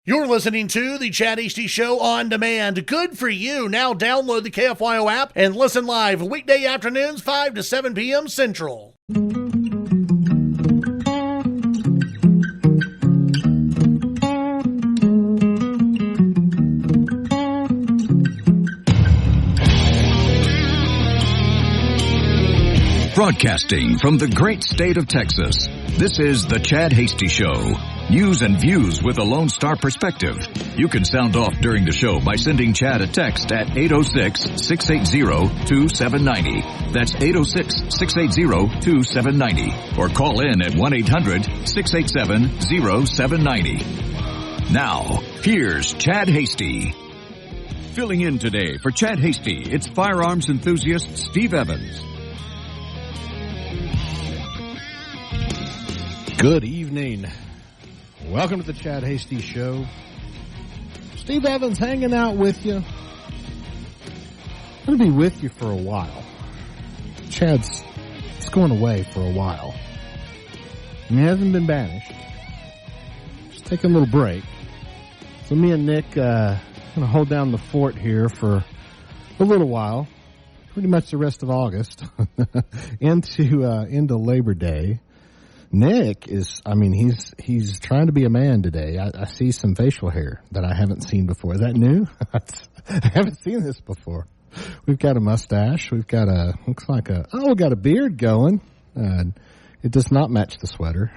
You're listening to the Chad Hasty Show on demand. Good for you. Now download the KFYO app and listen live weekday afternoons 5 to 7 p.m. Central. Broadcasting from the great state of Texas, this is the Chad Hasty Show. News and views with a Lone Star perspective. You can sound off during the show by sending Chad a text at 806-680-2790. That's 806-680-2790. Or call in at 1-800-687-0790. Now, here's Chad Hasty. Filling in today for Chad Hasty, it's firearms enthusiast Steve Evans. Good evening. Welcome to the Chad Hasty Show. Steve Evans hanging out with you. I'm going to be with you for a while. Chad's going away for a while. He hasn't been banished. Just taking a little break. So me and Nick going to hold down the fort here for a little while. Pretty much the rest of August into Labor Day. Nick is, he's trying to be a man today. I see some facial hair that I haven't seen before. Is that new? I haven't seen this before. We've got a mustache. We've got we got a beard going. It does not match the sweater.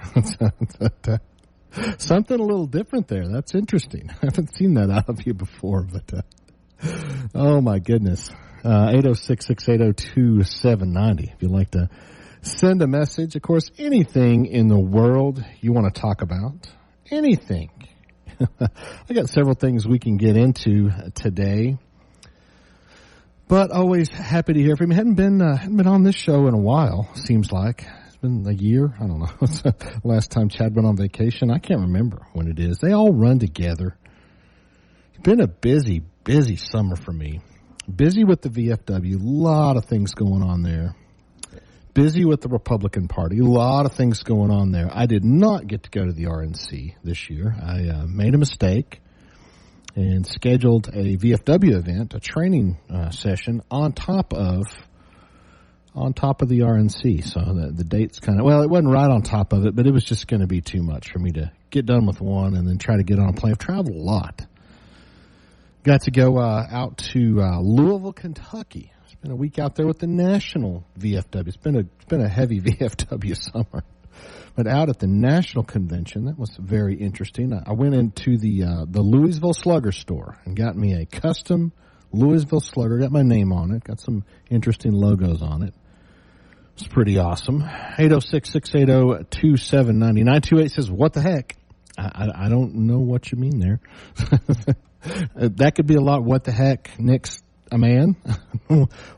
Something a little different there. That's interesting. I haven't seen that out of you before, but, oh my goodness. 806-680-2790 if you'd like to send a message. Of course, anything in the world you want to talk about. Anything. I got several things we can get into today. But always happy to hear from you. Hadn't been on this show in a while, seems like. It's been a year. I don't know. It's the last time Chad went on vacation. I can't remember when it is. They all run together. It's been a busy, busy summer for me. Busy with the VFW. A lot of things going on there. Busy with the Republican Party. A lot of things going on there. I did not get to go to the RNC this year. I made a mistake and scheduled a VFW event, a training session on top of the RNC. So the date's it wasn't right on top of it, but it was just going to be too much for me to get done with one and then try to get on a plane. I've traveled a lot. Got to go out to Louisville, Kentucky. Been a week out there with the national VFW. It's been a heavy VFW summer, but out at the national convention, that was very interesting. I went into the Louisville Slugger store and got me a custom Louisville Slugger. Got my name on it. Got some interesting logos on it. It's pretty awesome. 806-680-2790. 928 says, "What the heck?" I don't know what you mean there. That could be a lot. What the heck? Nick's a man.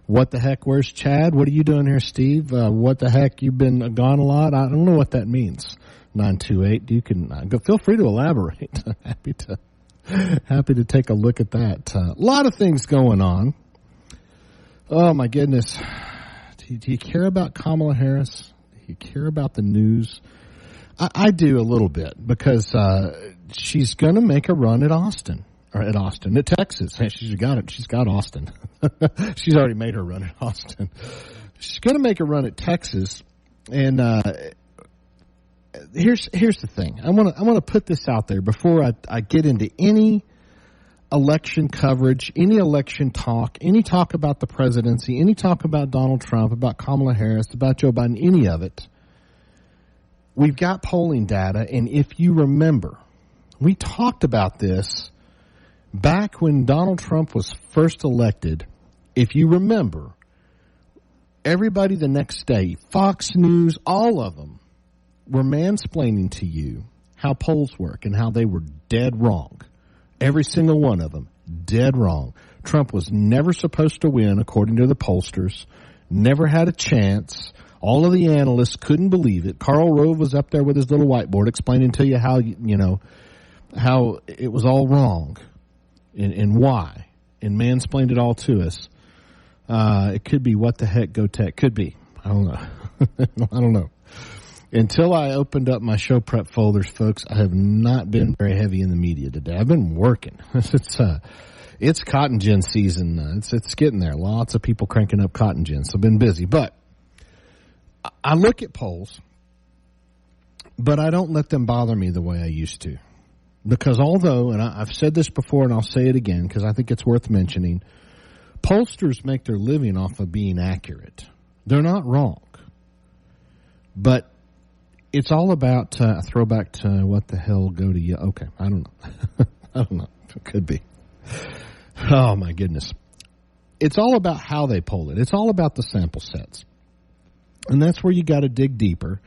What the heck? Where's Chad? What are you doing here, Steve? What the heck? You've been gone a lot. I don't know what that means. 928. You can feel free to elaborate. happy to take a look at that. A lot of things going on. Oh my goodness. Do you care about Kamala Harris? Do you care about the news? I do a little bit because she's going to make a run at Texas. Hey, she's got it. She's got Austin. She's already made her run at Austin. She's going to make a run at Texas. And here's the thing. I want to put this out there before I get into any election coverage, any election talk, any talk about the presidency, any talk about Donald Trump, about Kamala Harris, about Joe Biden, any of it. We've got polling data, and if you remember, we talked about this back when Donald Trump was first elected. If you remember, everybody the next day, Fox News, all of them, were mansplaining to you how polls work and how they were dead wrong. Every single one of them, dead wrong. Trump was never supposed to win, according to the pollsters, never had a chance. All of the analysts couldn't believe it. Karl Rove was up there with his little whiteboard explaining to you how it was all wrong and why, and mansplained it all to us. It could be what the heck, go tech. Could be. I don't know. I don't know. Until I opened up my show prep folders, folks, I have not been very heavy in the media today. I've been working. It's cotton gin season. It's getting there. Lots of people cranking up cotton gin, so I've been busy. But I look at polls, but I don't let them bother me the way I used to. Because although, and I've said this before and I'll say it again because I think it's worth mentioning, pollsters make their living off of being accurate. They're not wrong. But it's all about a throwback to what the hell go to you. Okay, I don't know. I don't know. It could be. Oh, my goodness. It's all about how they poll it. It's all about the sample sets. And that's where you got to dig deeper.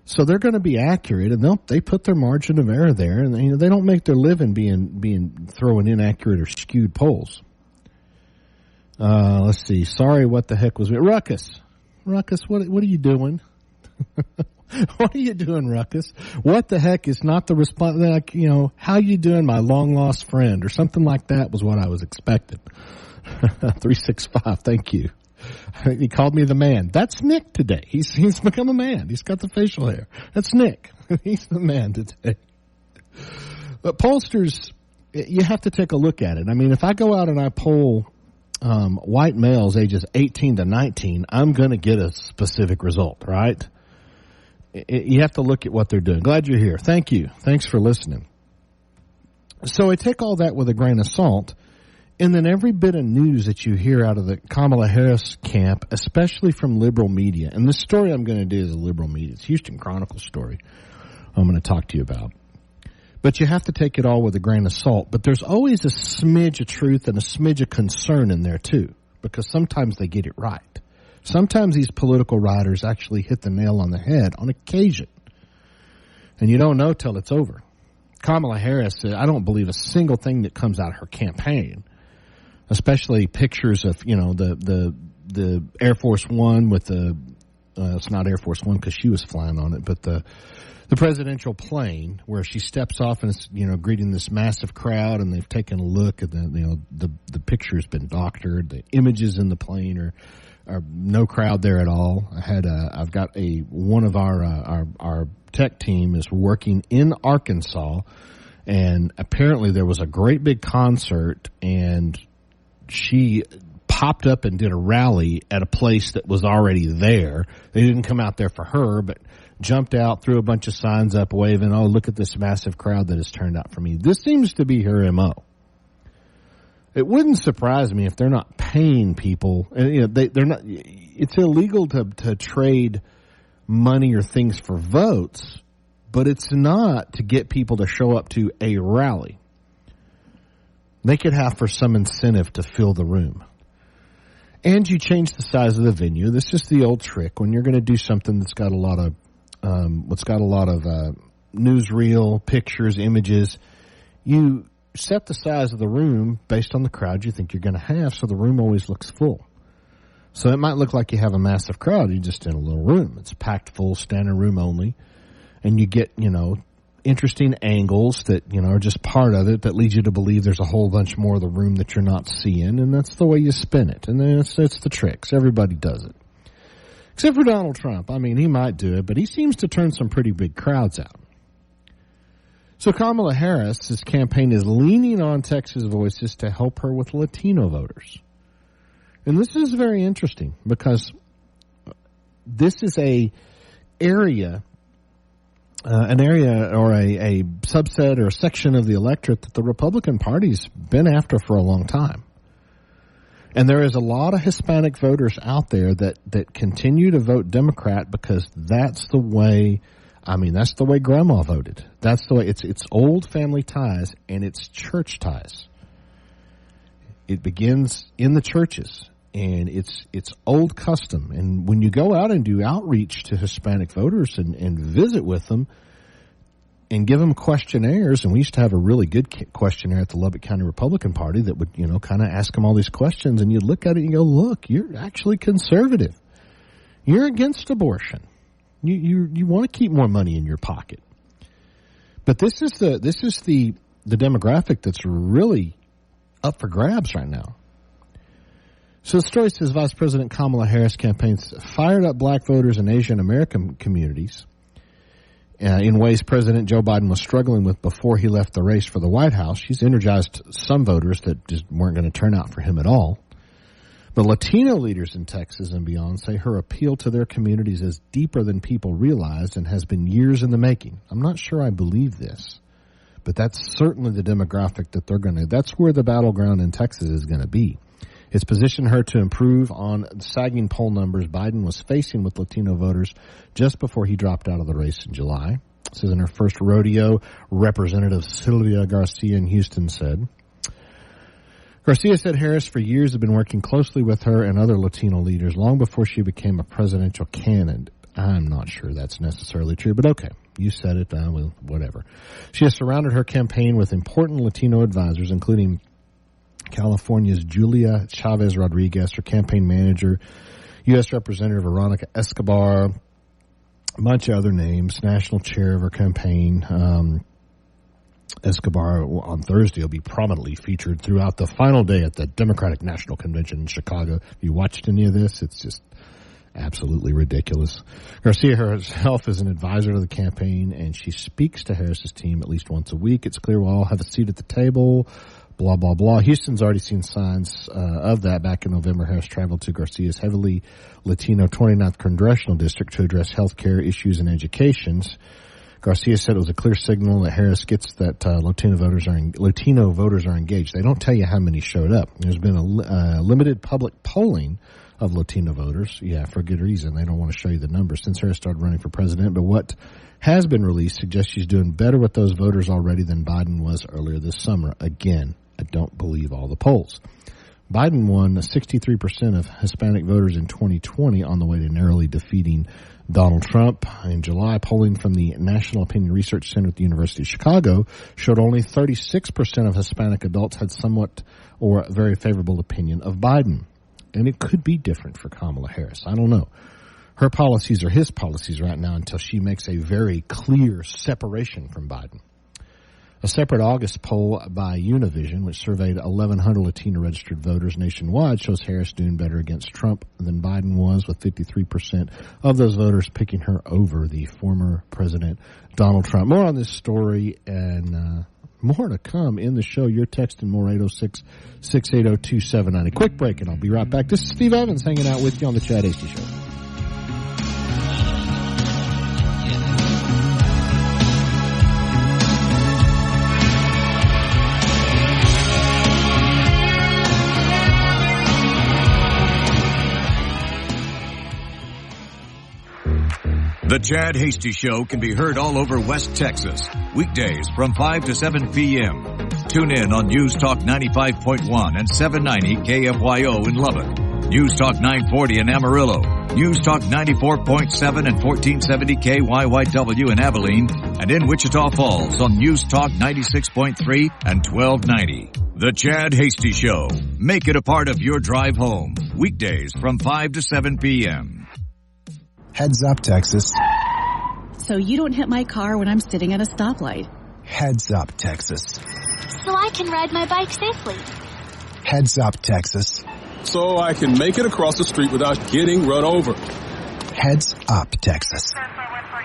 So they're going to be accurate, and they put their margin of error there, and they don't make their living being throwing inaccurate or skewed polls. Let's see. Sorry, what the heck was it? Ruckus, what are you doing? What are you doing, Ruckus? What the heck is not the response? Like, how you doing, my long lost friend, or something like that was what I was expecting. 365. Thank you. He called me the man. That's Nick today. He's become a man. He's got the facial hair. That's Nick. He's the man today. But pollsters, you have to take a look at it. I mean, if I go out and I poll white males ages 18 to 19, I'm going to get a specific result, right? You have to look at what they're doing. Glad you're here. Thank you. Thanks for listening. So I take all that with a grain of salt, and then every bit of news that you hear out of the Kamala Harris camp, especially from liberal media, and the story I'm going to do is a liberal media. It's Houston Chronicle story I'm going to talk to you about. But you have to take it all with a grain of salt. But there's always a smidge of truth and a smidge of concern in there, too, because sometimes they get it right. Sometimes these political writers actually hit the nail on the head on occasion. And you don't know till it's over. Kamala Harris, I don't believe a single thing that comes out of her campaign, especially pictures of, the Air Force One with it's not Air Force One because she was flying on it, but the presidential plane where she steps off and is, greeting this massive crowd, and they've taken a look at the picture's been doctored. The images in the plane are no crowd there at all. I've got one of our tech team is working in Arkansas, and apparently there was a great big concert, and she popped up and did a rally at a place that was already there. They didn't come out there for her, but jumped out, threw a bunch of signs up, waving, "Oh, look at this massive crowd that has turned out for me." This seems to be her MO. It wouldn't surprise me if they're not paying people. And, they're not. It's illegal to trade money or things for votes, but it's not to get people to show up to a rally. They could have for some incentive to fill the room. And you change the size of the venue. This is the old trick when you're going to do something that's got a lot of newsreel pictures, images. You set the size of the room based on the crowd you think you're going to have, so the room always looks full. So it might look like you have a massive crowd, you're just in a little room. It's packed full, standing room only, and you get, interesting angles that, are just part of it that lead you to believe there's a whole bunch more of the room that you're not seeing, and that's the way you spin it. And then it's the tricks. Everybody does it. Except for Donald Trump. I mean, he might do it, but he seems to turn some pretty big crowds out. So Kamala Harris's campaign is leaning on Texas Voices to help her with Latino voters. And this is very interesting because this is an area or a subset or a section of the electorate that the Republican Party's been after for a long time. And there is a lot of Hispanic voters out there that continue to vote Democrat because that's the way Grandma voted. That's the way. It's old family ties and it's church ties. It begins in the churches, and it's old custom. And when you go out and do outreach to Hispanic voters and visit with them and give them questionnaires, and we used to have a really good questionnaire at the Lubbock County Republican Party that would, kind of ask them all these questions, and you'd look at it and you go, look, you're actually conservative. You're against abortion. You want to keep more money in your pocket. But this is the demographic that's really up for grabs right now. So the story says Vice President Kamala Harris campaigns fired up black voters in Asian American communities in ways President Joe Biden was struggling with before he left the race for the White House. She's energized some voters that just weren't going to turn out for him at all. But Latino leaders in Texas and beyond say her appeal to their communities is deeper than people realized and has been years in the making. I'm not sure I believe this, but that's certainly the demographic that that's where the battleground in Texas is going to be. It's positioned her to improve on sagging poll numbers Biden was facing with Latino voters just before he dropped out of the race in July. This isn't her first rodeo, Representative Sylvia Garcia in Houston said. Garcia said Harris for years had been working closely with her and other Latino leaders long before she became a presidential candidate. I'm not sure that's necessarily true, but okay. You said it, well, whatever. She has surrounded her campaign with important Latino advisors, including California's Julia Chavez Rodriguez, her campaign manager, U.S. Representative Veronica Escobar, a bunch of other names, national chair of her campaign. Escobar on Thursday will be prominently featured throughout the final day at the Democratic National Convention in Chicago. If you watched any of this, it's just absolutely ridiculous. Garcia herself is an advisor to the campaign, and she speaks to Harris's team at least once a week. It's clear we'll all have a seat at the table, blah, blah, blah. Houston's already seen signs of that. Back in November, Harris traveled to Garcia's heavily Latino 29th Congressional District to address health care issues and education. Garcia said it was a clear signal that Harris gets that Latino voters are engaged. They don't tell you how many showed up. There's been a limited public polling of Latino voters. Yeah, for good reason. They don't want to show you the numbers since Harris started running for president. But what has been released suggests she's doing better with those voters already than Biden was earlier this summer. Again, I don't believe all the polls. Biden won 63% of Hispanic voters in 2020 on the way to narrowly defeating Donald Trump. In July, polling from the National Opinion Research Center at the University of Chicago showed only 36% of Hispanic adults had somewhat or very favorable opinion of Biden. And it could be different for Kamala Harris. I don't know. Her policies are his policies right now until she makes a very clear separation from Biden. A separate August poll by Univision, which surveyed 1,100 Latino registered voters nationwide, shows Harris doing better against Trump than Biden was, with 53% of those voters picking her over the former president, Donald Trump. More on this story and more to come in the show. You're texting more 806-680-2790. Quick break, and I'll be right back. This is Steve Evans hanging out with you on the Chad Hasty Show. The Chad Hasty Show can be heard all over West Texas, weekdays from 5 to 7 p.m. Tune in on News Talk 95.1 and 790 KFYO in Lubbock, News Talk 940 in Amarillo, News Talk 94.7 and 1470 KYYW in Abilene, and in Wichita Falls on News Talk 96.3 and 1290. The Chad Hasty Show. Make it a part of your drive home, weekdays from 5 to 7 p.m. Heads up, Texas. So you don't hit my car when I'm sitting at a stoplight. Heads up, Texas. So I can ride my bike safely. Heads up, Texas. So I can make it across the street without getting run over. Heads up, Texas.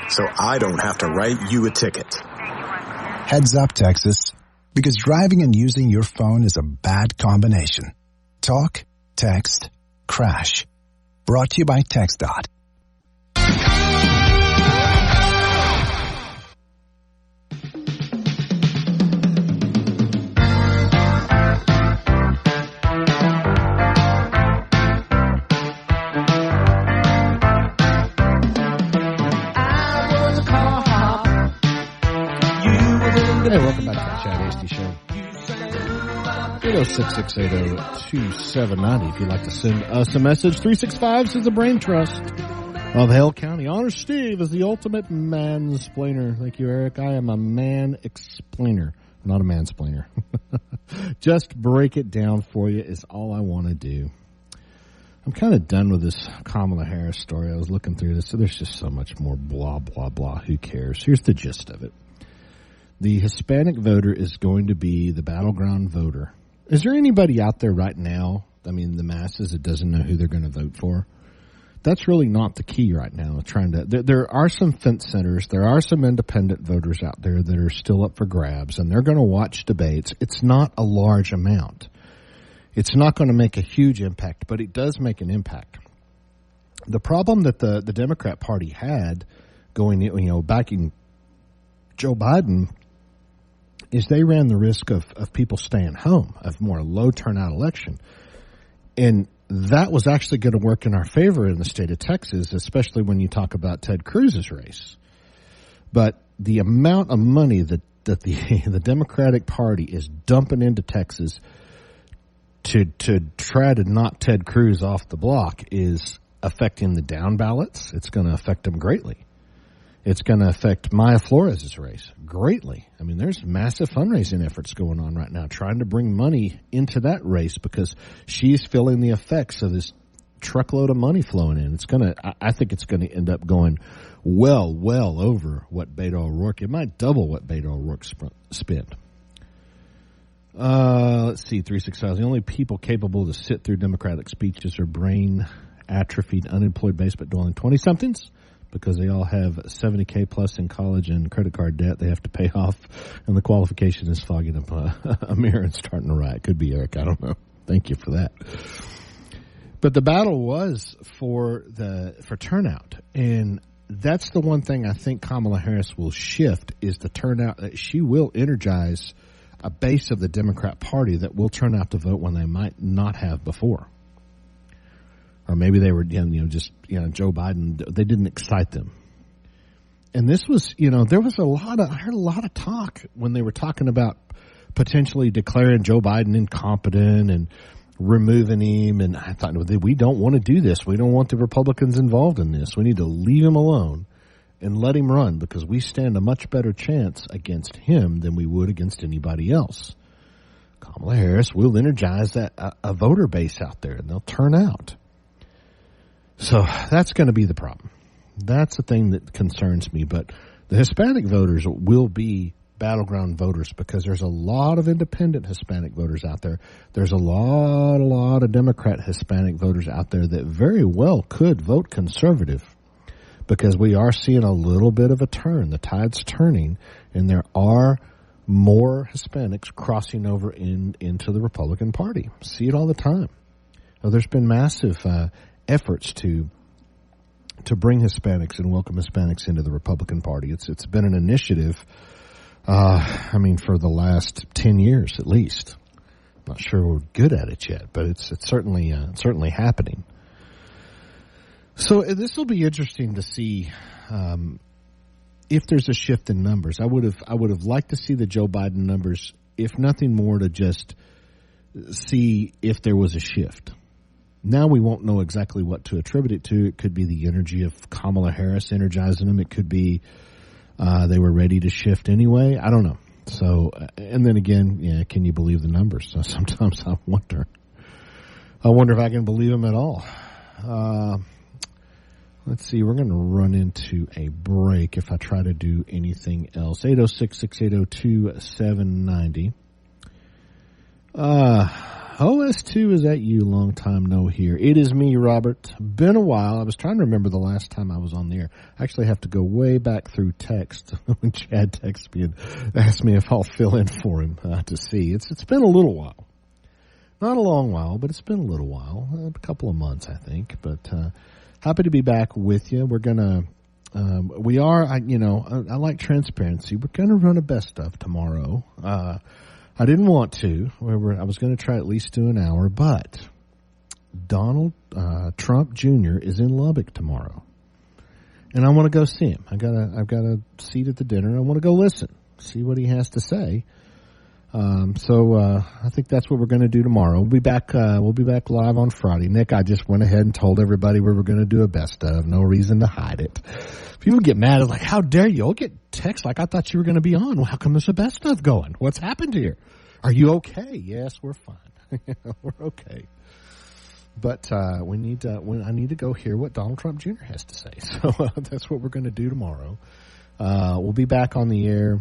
So I don't have to write you a ticket. Heads up, Texas. Because driving and using your phone is a bad combination. Talk, text, crash. Brought to you by TxDOT. Hey, welcome back to the Chad Hasty Show. 806-680-2790 if you'd like to send us a message. 365 says the Brain Trust of Hale County honors Steve as the ultimate mansplainer. Thank you, Eric. I am a man-explainer, not a mansplainer. Just break it down for you is all I want to do. I'm kind of done with this Kamala Harris story. I was looking through this, so there's just so much more blah, blah, blah. Who cares? Here's the gist of it. The Hispanic voter is going to be the battleground voter. Is there anybody out there right now, I mean the masses, that doesn't know who they're going to vote for? That's really not the key right now. There are some fence sitters, there are some independent voters out there that are still up for grabs, and they're going to watch debates. It's not a large amount. It's not going to make a huge impact, but it does make an impact. The problem that the Democrat Party had backing Joe Biden is they ran the risk of people staying home, of more low turnout election. And that was actually going to work in our favor in the state of Texas, especially when you talk about Ted Cruz's race. But the amount of money that the Democratic Party is dumping into Texas to try to knock Ted Cruz off the block is affecting the down ballots. It's going to affect them greatly. It's going to affect Maya Flores' race greatly. I mean, there's massive fundraising efforts going on right now trying to bring money into that race because she's feeling the effects of this truckload of money flowing in. I think it's going to end up going well over what Beto O'Rourke. It might double what Beto O'Rourke spent. Let's see, 365. The only people capable to sit through Democratic speeches are brain atrophied, unemployed basement dwelling 20-somethings. Because they all have $70K plus in college and credit card debt they have to pay off, and the qualification is fogging up a mirror and starting to riot. Could be Eric, I don't know. Thank you for that. But the battle was for turnout, and that's the one thing I think Kamala Harris will shift is the turnout. That she will energize a base of the Democrat Party that will turn out to vote when they might not have before. Or maybe they were, Joe Biden, they didn't excite them. And this was, there was I heard a lot of talk when they were talking about potentially declaring Joe Biden incompetent and removing him. And I thought, we don't want to do this. We don't want the Republicans involved in this. We need to leave him alone and let him run because we stand a much better chance against him than we would against anybody else. Kamala Harris will energize a voter base out there, and they'll turn out. So that's going to be the problem. That's the thing that concerns me. But the Hispanic voters will be battleground voters because there's a lot of independent Hispanic voters out there. There's a lot of Democrat Hispanic voters out there that very well could vote conservative because we are seeing a little bit of a turn. The tide's turning, and there are more Hispanics crossing over into the Republican Party. See it all the time. Now, there's been massive efforts to bring Hispanics and welcome Hispanics into the Republican Party. It's been an initiative, for the last 10 years at least. I'm not sure we're good at it yet, but it's certainly happening. So this will be interesting to see if there's a shift in numbers. I would have liked to see the Joe Biden numbers, if nothing more, to just see if there was a shift. Now we won't know exactly what to attribute it to. It could be the energy of Kamala Harris energizing them. It could be they were ready to shift anyway. I don't know. So, and then again, can you believe the numbers? So sometimes I wonder if I can believe them at all. Let's see. We're going to run into a break if I try to do anything else. 806-682-790. OS2, is that you? Long time no hear. It is me, Robert. Been a while. I was trying to remember the last time I was on the air. I actually have to go way back through text when Chad texted me and asked me if I'll fill in for him to see. It's been a little while. Not a long while, but it's been a little while. A couple of months, I think. But happy to be back with you. We're going to I like transparency. We're going to run a best of tomorrow. I didn't want to. I was going to try at least do an hour, but Donald Trump Jr. is in Lubbock tomorrow, and I want to go see him. I've got a seat at the dinner. I want to go listen, see what he has to say. So I think that's what we're going to do tomorrow. We'll be back live on Friday. Nick, I just went ahead and told everybody we were going to do a best of. No reason to hide it. People get mad. Like, how dare you? I'll get texts like, I thought you were going to be on. Well, how come there's a best of going? What's happened here? Are you okay? Yes, we're fine. We're okay. But I need to go hear what Donald Trump Jr. has to say. So that's what we're going to do tomorrow. We'll be back on the air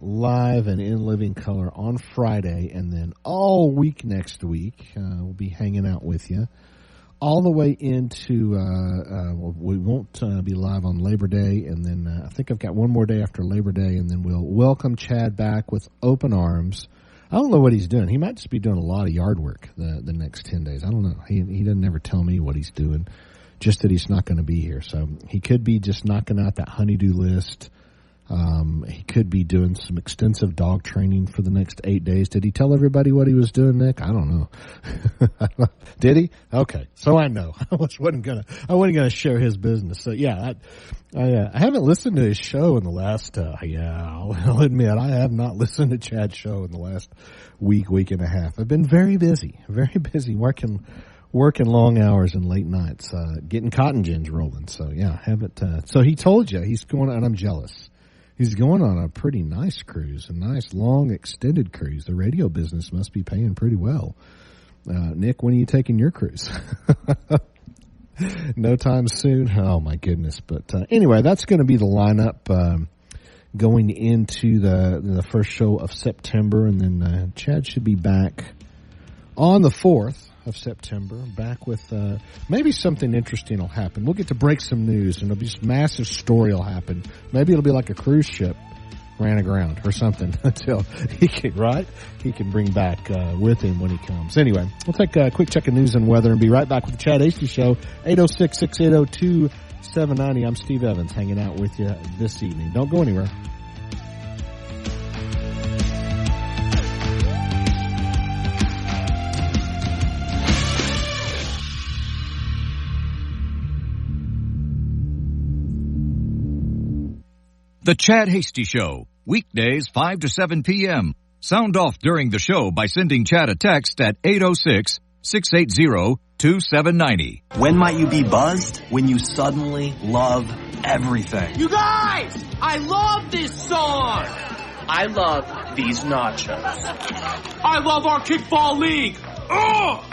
live and in living color on Friday, and then all week next week we'll be hanging out with you all the way into, we won't be live on Labor Day, and then I think I've got one more day after Labor Day, and then we'll welcome Chad back with open arms. I don't know what he's doing. He might just be doing a lot of yard work the next 10 days. I don't know. He doesn't ever tell me what he's doing, just that he's not going to be here. So he could be just knocking out that honeydew list. He could be doing some extensive dog training for the next 8 days. Did he tell everybody what he was doing, Nick? I don't know. Did he? Okay. So I know. I wasn't gonna share his business. So yeah, I haven't listened to his show in the last, I'll admit, I have not listened to Chad's show in the last week and a half. I've been very busy working long hours and late nights, getting cotton gins rolling. So yeah, haven't, so he told you he's going, and I'm jealous. He's going on a pretty nice cruise, a nice, long, extended cruise. The radio business must be paying pretty well. Nick, when are you taking your cruise? No time soon? Oh, my goodness. But anyway, that's going to be the lineup going into the first show of September. And then Chad should be back on the 4th of September, back with maybe something interesting will happen. We'll get to break some news, and it'll be this massive story will happen. Maybe it'll be like a cruise ship ran aground or something until he can bring back with him when he comes. Anyway, we'll take a quick check of news and weather and be right back with the Chad Hasty Show, 806-680-2790. I'm Steve Evans hanging out with you this evening. Don't go anywhere. The Chad Hasty Show, weekdays 5 to 7 p.m. Sound off during the show by sending Chad a text at 806-680-2790. When might you be buzzed? When you suddenly love everything. You guys! I love this song! I love these nachos. I love our kickball league! Oh!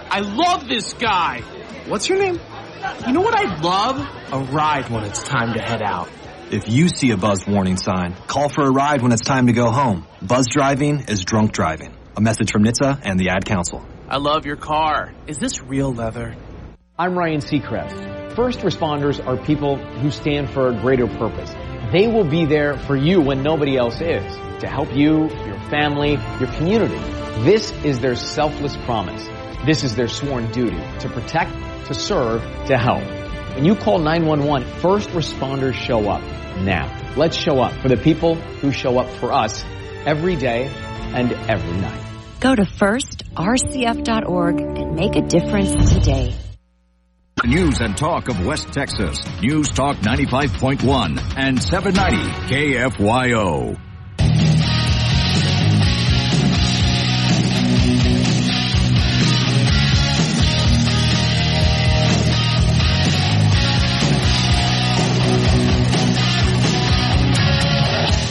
I love this guy! What's your name? You know what I love? A ride when it's time to head out. If you see a buzzed warning sign, call for a ride when it's time to go home. Buzz driving is drunk driving. A message from NHTSA and the Ad Council. I love your car. Is this real leather? I'm Ryan Seacrest. First responders are people who stand for a greater purpose. They will be there for you when nobody else is, to help you, your family, your community. This is their selfless promise. This is their sworn duty, to protect, to serve, to help. When you call 911, first responders show up. Now, let's show up for the people who show up for us every day and every night. Go to firstrcf.org and make a difference today. News and talk of West Texas. News Talk 95.1 and 790 KFYO.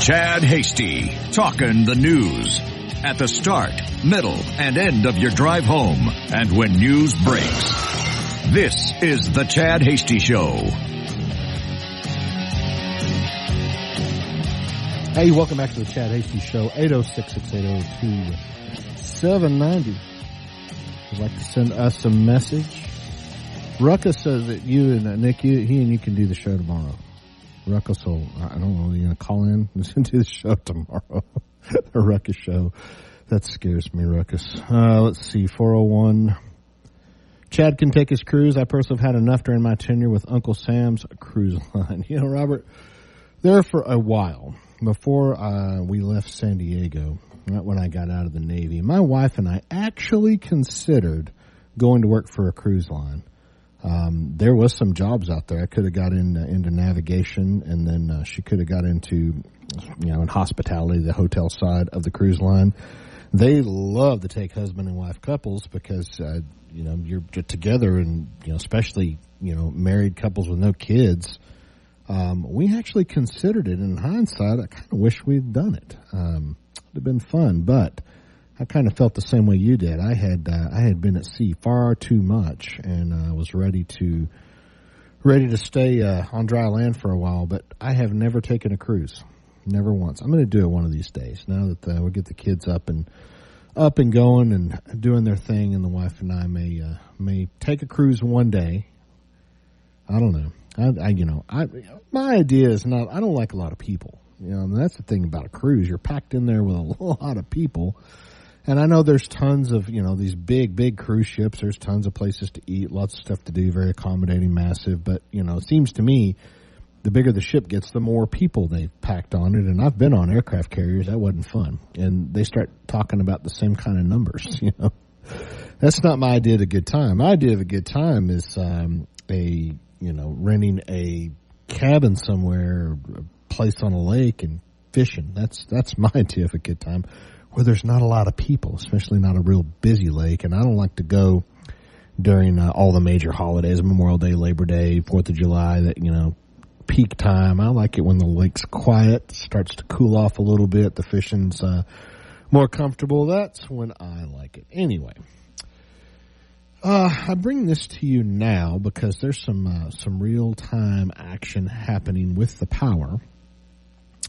Chad Hasty, talking the news. At the start, middle, and end of your drive home, and when news breaks. This is the Chad Hasty Show. Hey, welcome back to the Chad Hasty Show, 806-680-2790. Would like to send us a message. Ruckus says that you and Nick, he and you can do the show tomorrow. Ruckus will, I don't know, you're going to call in and do the show tomorrow. The Ruckus show. That scares me, Ruckus. Let's see, 401. Chad can take his cruise. I personally have had enough during my tenure with Uncle Sam's cruise line. You know, Robert, there for a while, before we left San Diego, not when I got out of the Navy, my wife and I actually considered going to work for a cruise line. There was some jobs out there. I could have got into navigation, and then she could have got into, in hospitality, the hotel side of the cruise line. They love to take husband and wife couples because, you're together, and, especially, married couples with no kids. We actually considered it. In hindsight, I kind of wish we'd done it. It'd have been fun, but I kind of felt the same way you did. I had been at sea far too much, and I was ready to stay on dry land for a while. But I have never taken a cruise, never once. I'm going to do it one of these days. Now that we'll get the kids up and up and going and doing their thing, and the wife and I may take a cruise one day. I don't know. My idea is not. I don't like a lot of people. And that's the thing about a cruise. You're packed in there with a lot of people. And I know there's tons of, these big cruise ships. There's tons of places to eat, lots of stuff to do, very accommodating, massive. But, it seems to me the bigger the ship gets, the more people they've packed on it. And I've been on aircraft carriers. That wasn't fun. And they start talking about the same kind of numbers, That's not my idea of a good time. My idea of a good time is renting a cabin somewhere, a place on a lake and fishing. That's my idea of a good time, where there's not a lot of people, especially not a real busy lake. And I don't like to go during all the major holidays, Memorial Day, Labor Day, 4th of July, that, peak time. I like it when the lake's quiet, starts to cool off a little bit, the fishing's more comfortable. That's when I like it. Anyway, I bring this to you now because there's some real-time action happening with the power.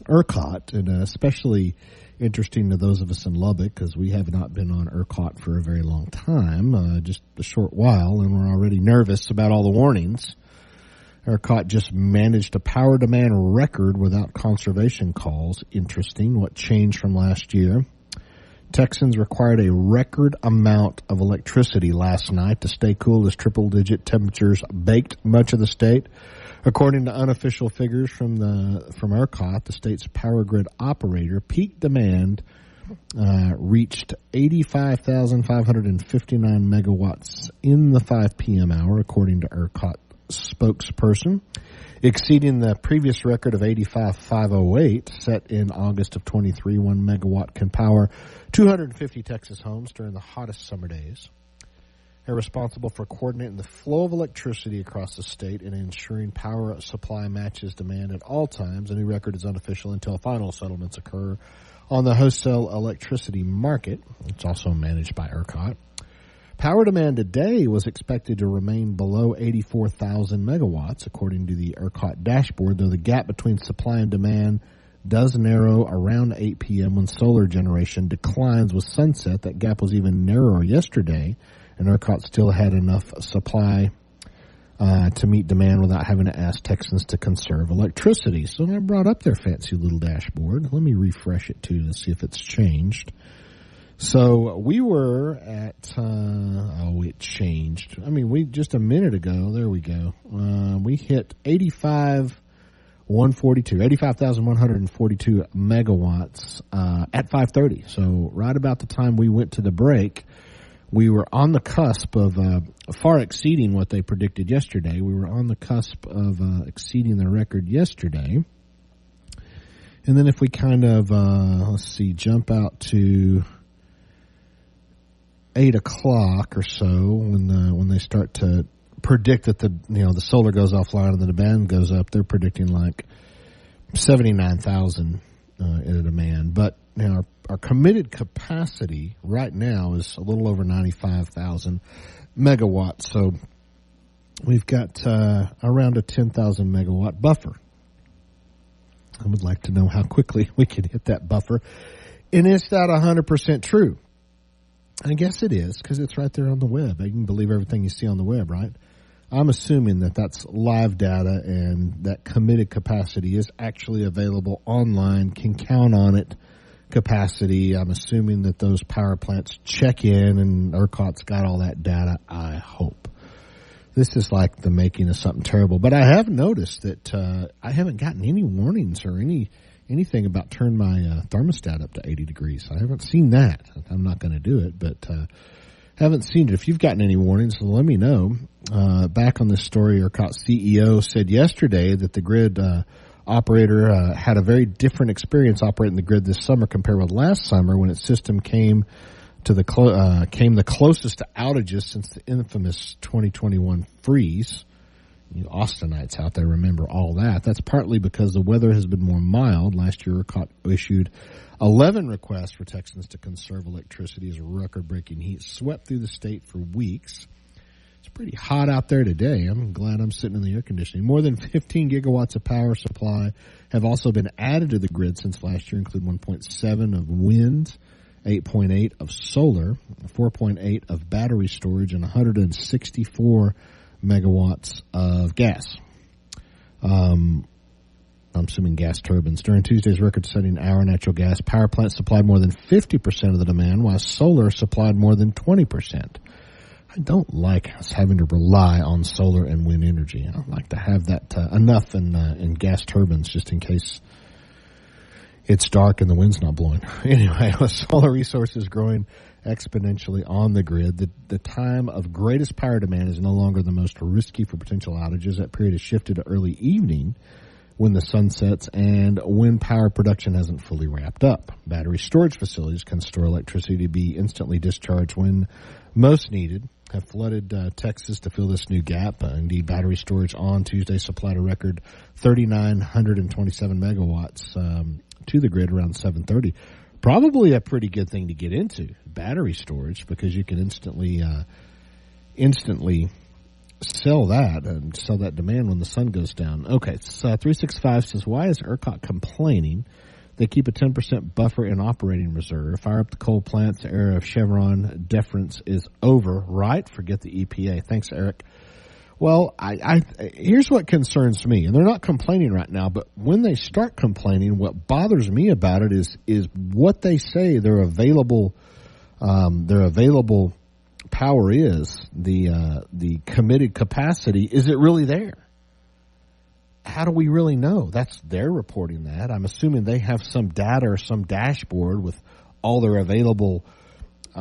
ERCOT, and especially interesting to those of us in Lubbock, because we have not been on ERCOT for a very long time, just a short while, and we're already nervous about all the warnings. ERCOT just managed a power demand record without conservation calls. Interesting. What changed from last year? Texans required a record amount of electricity last night to stay cool as triple-digit temperatures baked much of the state. According to unofficial figures from ERCOT, the state's power grid operator, peak demand reached 85,559 megawatts in the 5 p.m. hour, according to ERCOT spokesperson, exceeding the previous record of 85,508 set in August of 23. 1 megawatt can power 250 Texas homes during the hottest summer days. They're responsible for coordinating the flow of electricity across the state and ensuring power supply matches demand at all times. A new record is unofficial until final settlements occur on the wholesale electricity market. It's also managed by ERCOT. Power demand today was expected to remain below 84,000 megawatts, according to the ERCOT dashboard, though the gap between supply and demand does narrow around 8 p.m. when solar generation declines with sunset. That gap was even narrower yesterday, and ERCOT still had enough supply to meet demand without having to ask Texans to conserve electricity. So I brought up their fancy little dashboard. Let me refresh it, too, to see if it's changed. So we were at, it changed. I mean, just a minute ago, there we go. We hit 85,142 megawatts at 5:30. So right about the time we went to the break, we were on the cusp of far exceeding what they predicted yesterday. We were on the cusp of exceeding the record yesterday. And then if we kind of, jump out to 8 o'clock or so, when they start to predict that the solar goes offline and the demand goes up, they're predicting like 79,000 in a demand. But our committed capacity right now is a little over 95,000 megawatts. So we've got around a 10,000 megawatt buffer. I would like to know how quickly we can hit that buffer. And is that 100% true? I guess it is, because it's right there on the web. You can believe everything you see on the web, right? I'm assuming that that's live data and that committed capacity is actually available online, can count on it capacity. I'm assuming that those power plants check in and ERCOT's got all that data, I hope. This is like the making of something terrible. But I have noticed that I haven't gotten any warnings or anything about turn my thermostat up to 80 degrees. I haven't seen that. I'm not going to do it, but haven't seen it. If you've gotten any warnings, let me know. Back on this story, ERCOT CEO said yesterday that the grid operator had a very different experience operating the grid this summer compared with last summer when its system came the closest to outages since the infamous 2021 freeze. You Austinites out there remember all that. That's partly because the weather has been more mild. Last year, ERCOT issued 11 requests for Texans to conserve electricity as record-breaking heat swept through the state for weeks. It's pretty hot out there today. I'm glad I'm sitting in the air conditioning. More than 15 gigawatts of power supply have also been added to the grid since last year, including 1.7 of wind 8.8 of solar, 4.8 of battery storage, and 164 megawatts of gas. I'm assuming gas turbines. During Tuesday's record-setting hour, natural gas power plants supplied more than 50% of the demand, while solar supplied more than 20%. I don't like us having to rely on solar and wind energy. I like to have that enough in gas turbines just in case it's dark and the wind's not blowing. Anyway, with solar resources growing exponentially on the grid, the time of greatest power demand is no longer the most risky for potential outages. That period has shifted to early evening when the sun sets and when power production hasn't fully wrapped up. Battery storage facilities can store electricity to be instantly discharged when most needed, have flooded Texas to fill this new gap. Indeed, battery storage on Tuesday supplied a record 3,927 megawatts to the grid around 7:30. Probably a pretty good thing to get into, battery storage, because you can instantly sell that and sell that demand when the sun goes down. Okay, so 365 says, why is ERCOT complaining? They keep a 10% buffer in operating reserve. Fire up the coal plants. The era of Chevron deference is over, right? Forget the EPA. Thanks, Eric. Well, here's what concerns me, and they're not complaining right now, but when they start complaining, what bothers me about it is what they say their available power is, the committed capacity. Is it really there? How do we really know? They're reporting that. I'm assuming they have some data or some dashboard with all their available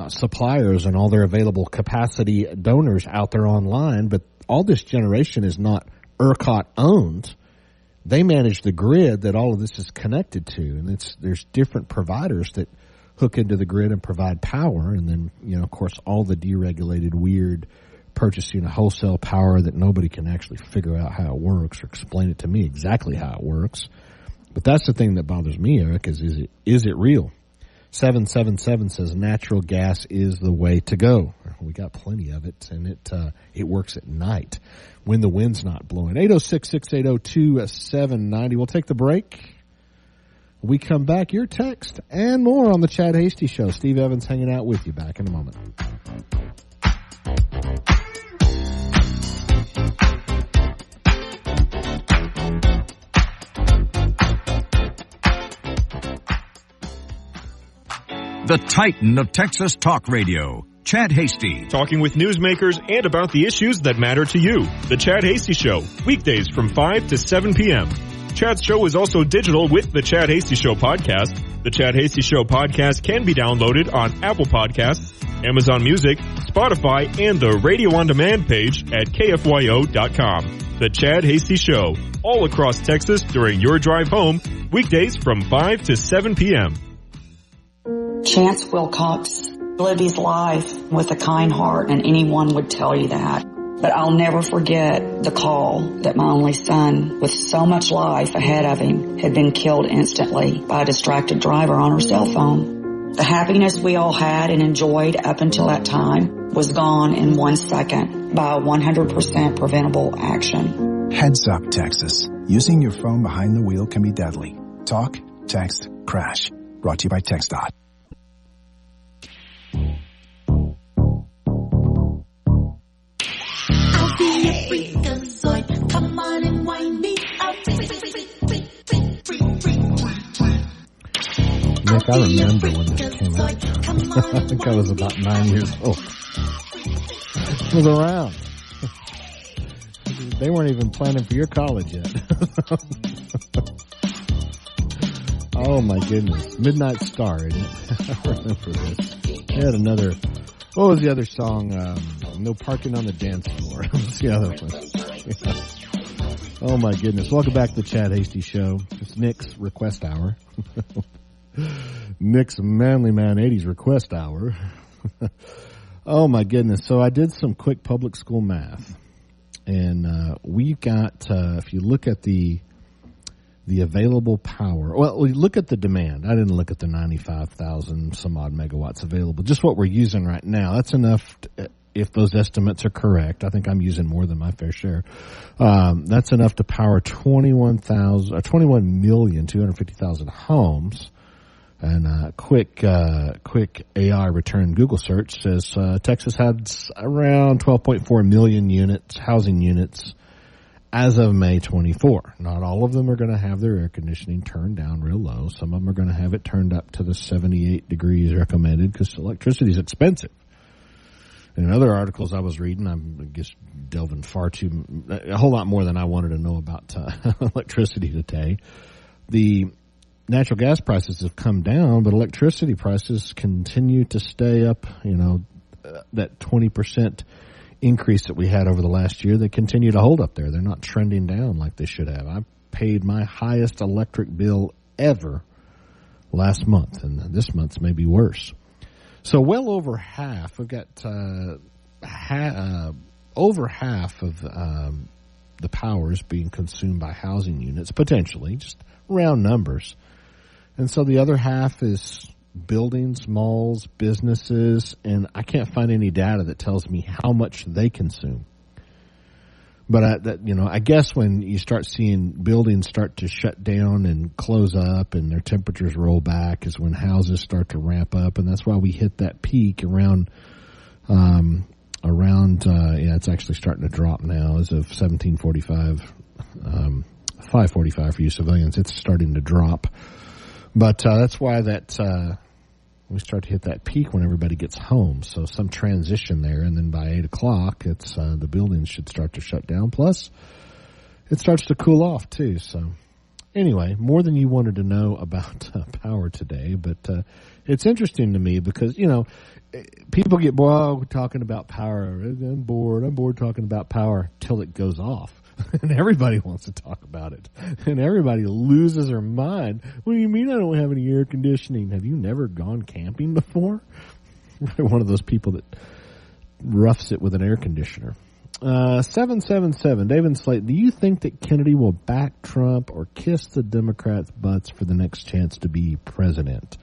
suppliers and all their available capacity donors out there online, but all this generation is not ERCOT owned. They manage the grid that all of this is connected to, and there's different providers that hook into the grid and provide power, and then, of course, all the deregulated, weird purchasing of wholesale power that nobody can actually figure out how it works or explain it to me exactly how it works. But that's the thing that bothers me, Eric, is it real? 777 says natural gas is the way to go. We got plenty of it, and it works at night when the wind's not blowing. 806-680-2790. We'll take the break. We come back, your text and more on the Chad Hasty Show. Steve Evans hanging out with you. Back in a moment. The Titan of Texas Talk Radio, Chad Hasty. Talking with newsmakers and about the issues that matter to you. The Chad Hasty Show, weekdays from 5 to 7 p.m. Chad's show is also digital with the Chad Hasty Show podcast. The Chad Hasty Show podcast can be downloaded on Apple Podcasts, Amazon Music, Spotify, and the Radio On Demand page at KFYO.com. The Chad Hasty Show, all across Texas during your drive home, weekdays from 5 to 7 p.m. Chance Wilcox lived his life with a kind heart, and anyone would tell you that. But I'll never forget the call that my only son, with so much life ahead of him, had been killed instantly by a distracted driver on her cell phone. The happiness we all had and enjoyed up until that time was gone in 1 second by a 100% preventable action. Heads up, Texas. Using your phone behind the wheel can be deadly. Talk, text, crash. Brought to you by TxDOT. I'll be a freakazoid. Come on and wind me up. Nick, I remember when this came out. I think I was about 9 years old. It was around. They weren't even planning for your college yet. Oh my goodness. Midnight Star, isn't it? I remember this. They had another, what was the other song? No Parking on the Dance Floor. What's the other one? Yeah. Oh my goodness. Welcome back to the Chad Hasty Show. It's Nick's Request Hour. Nick's Manly Man 80s Request Hour. Oh my goodness. So I did some quick public school math. And we got, if you look at the available power, well, we look at the demand. I didn't look at the 95,000 some odd megawatts available. Just what we're using right now. That's enough if those estimates are correct. I think I'm using more than my fair share. That's enough to power 21,250,000 homes. And quick AI return Google search says Texas had around 12.4 million units, housing units, as of May 24. Not all of them are going to have their air conditioning turned down real low. Some of them are going to have it turned up to the 78 degrees recommended because electricity is expensive. In other articles I was reading, I'm just delving a whole lot more than I wanted to know about electricity today. The natural gas prices have come down, but electricity prices continue to stay up, that 20% increase that we had over the last year. They continue to hold up there. They're not trending down like they should have. I paid my highest electric bill ever last month, and this month's may be worse. So well over half, we've got over half of the power is being consumed by housing units, potentially, just round numbers. And so the other half is buildings, malls, businesses, and I can't find any data that tells me how much they consume. But I guess when you start seeing buildings start to shut down and close up and their temperatures roll back is when houses start to ramp up, and that's why we hit that peak around it's actually starting to drop now as of 1745, 545 for you civilians. It's starting to drop. But that's why we start to hit that peak when everybody gets home. So some transition there, and then by 8 o'clock, it's the buildings should start to shut down. Plus, it starts to cool off too. So anyway, more than you wanted to know about power today, but it's interesting to me because people get bored talking about power. I'm bored talking about power till it goes off. And everybody wants to talk about it. And everybody loses their mind. What do you mean I don't have any air conditioning? Have you never gone camping before? One of those people that roughs it with an air conditioner. 777, David Slate, do you think that Kennedy will back Trump or kiss the Democrats' butts for the next chance to be president?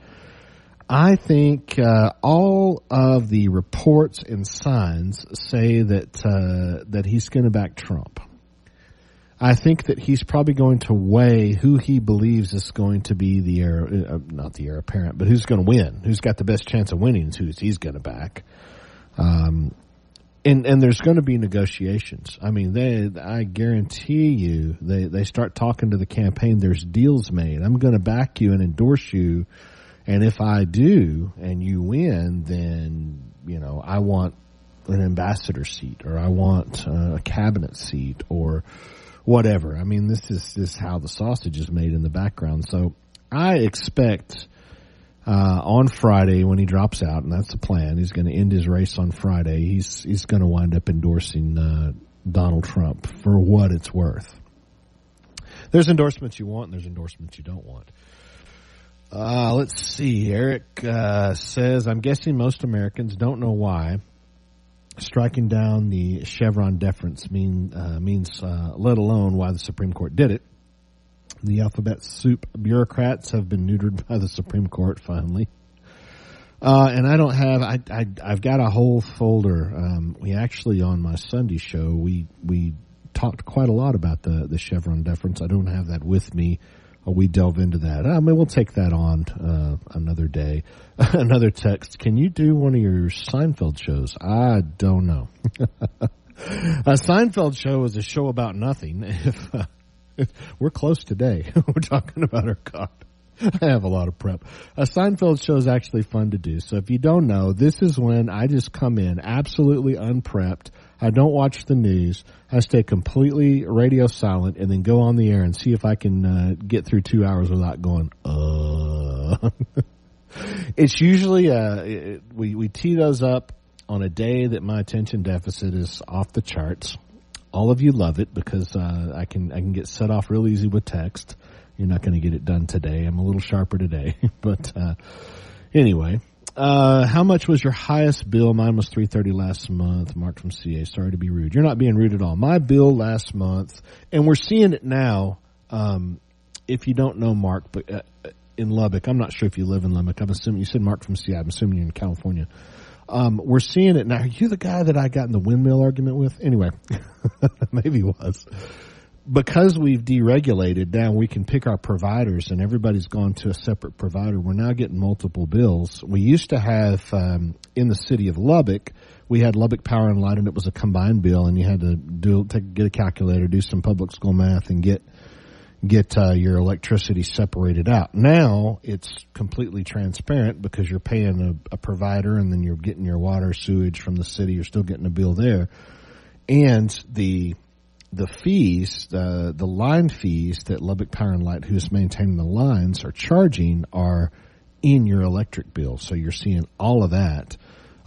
I think all of the reports and signs say that he's going to back Trump. I think that he's probably going to weigh who he believes is going to be not the heir apparent, but who's going to win, who's got the best chance of winning, who he's going to back. And there's going to be negotiations. I mean, I guarantee you, they start talking to the campaign. There's deals made. I'm going to back you and endorse you. And if I do and you win, then, I want an ambassador seat, or I want a cabinet seat, or whatever. I mean, this is how the sausage is made in the background. So I expect on Friday when he drops out, and that's the plan, he's going to end his race on Friday. He's going to wind up endorsing Donald Trump for what it's worth. There's endorsements you want, and there's endorsements you don't want. Let's see. Eric says, I'm guessing most Americans don't know why striking down the Chevron deference means let alone why the Supreme Court did it. The alphabet soup bureaucrats have been neutered by the Supreme Court finally. And I don't have, I've got a whole folder. We actually, on my Sunday show, we talked quite a lot about the Chevron deference. I don't have that with me. We delve into that. I mean, we'll take that on another day. Another text. Can you do one of your Seinfeld shows? I don't know. A Seinfeld show is a show about nothing. If we're close today. We're talking about our God. I have a lot of prep. A Seinfeld show is actually fun to do. So if you don't know, this is when I just come in absolutely unprepped. I don't watch the news. I stay completely radio silent and then go on the air and see if I can get through 2 hours without going, It's usually, we tee those up on a day that my attention deficit is off the charts. All of you love it because I can get set off real easy with text. You're not going to get it done today. I'm a little sharper today. But anyway, how much was your highest bill? Mine was $330 last month. Mark from CA. Sorry to be rude. You're not being rude at all. My bill last month, and we're seeing it now. If you don't know Mark, but in Lubbock, I'm not sure if you live in Lubbock. I'm assuming you said Mark from CA. I'm assuming you're in California. We're seeing it now. Are you the guy that I got in the windmill argument with? Anyway, maybe he was. because we've deregulated, now we can pick our providers, and everybody's gone to a separate provider. We're now getting multiple bills. We used to have, in the city of Lubbock, we had Lubbock Power and Light, and it was a combined bill, and you had to get a calculator, do some public school math, and get your electricity separated out. Now it's completely transparent because you're paying a provider, and then you're getting your water, sewage from the city. You're still getting a bill there, and the fees, the line fees that Lubbock Power and Light, who's maintaining the lines, are charging are in your electric bill. So you're seeing all of that.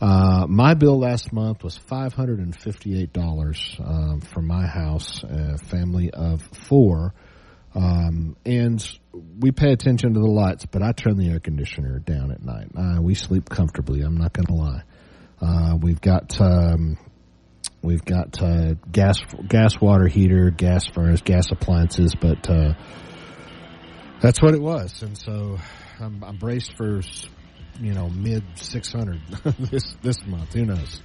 My bill last month was $558 for my house, a family of 4. And we pay attention to the lights, but I turn the air conditioner down at night. We sleep comfortably. I'm not going to lie. We've got gas water heater, gas furnace, gas appliances, but that's what it was. And so I'm braced for, mid 600 this month. Who knows?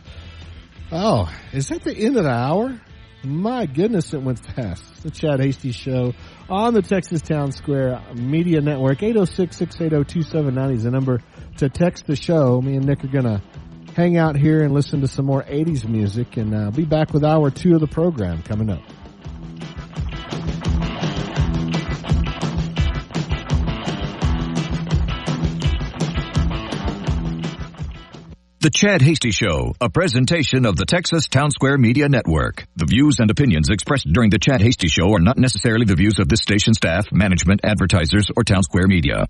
Oh, is that the end of the hour? My goodness, it went fast. The Chad Hasty Show on the Texas Town Square Media Network. 806-680-2790 is the number to text the show. Me and Nick are going to hang out here and listen to some more 80s music, and I'll be back with hour 2 of the program coming up. The Chad Hasty Show, a presentation of the Texas Town Square Media Network. The views and opinions expressed during the Chad Hasty Show are not necessarily the views of this station staff, management, advertisers, or Town Square Media.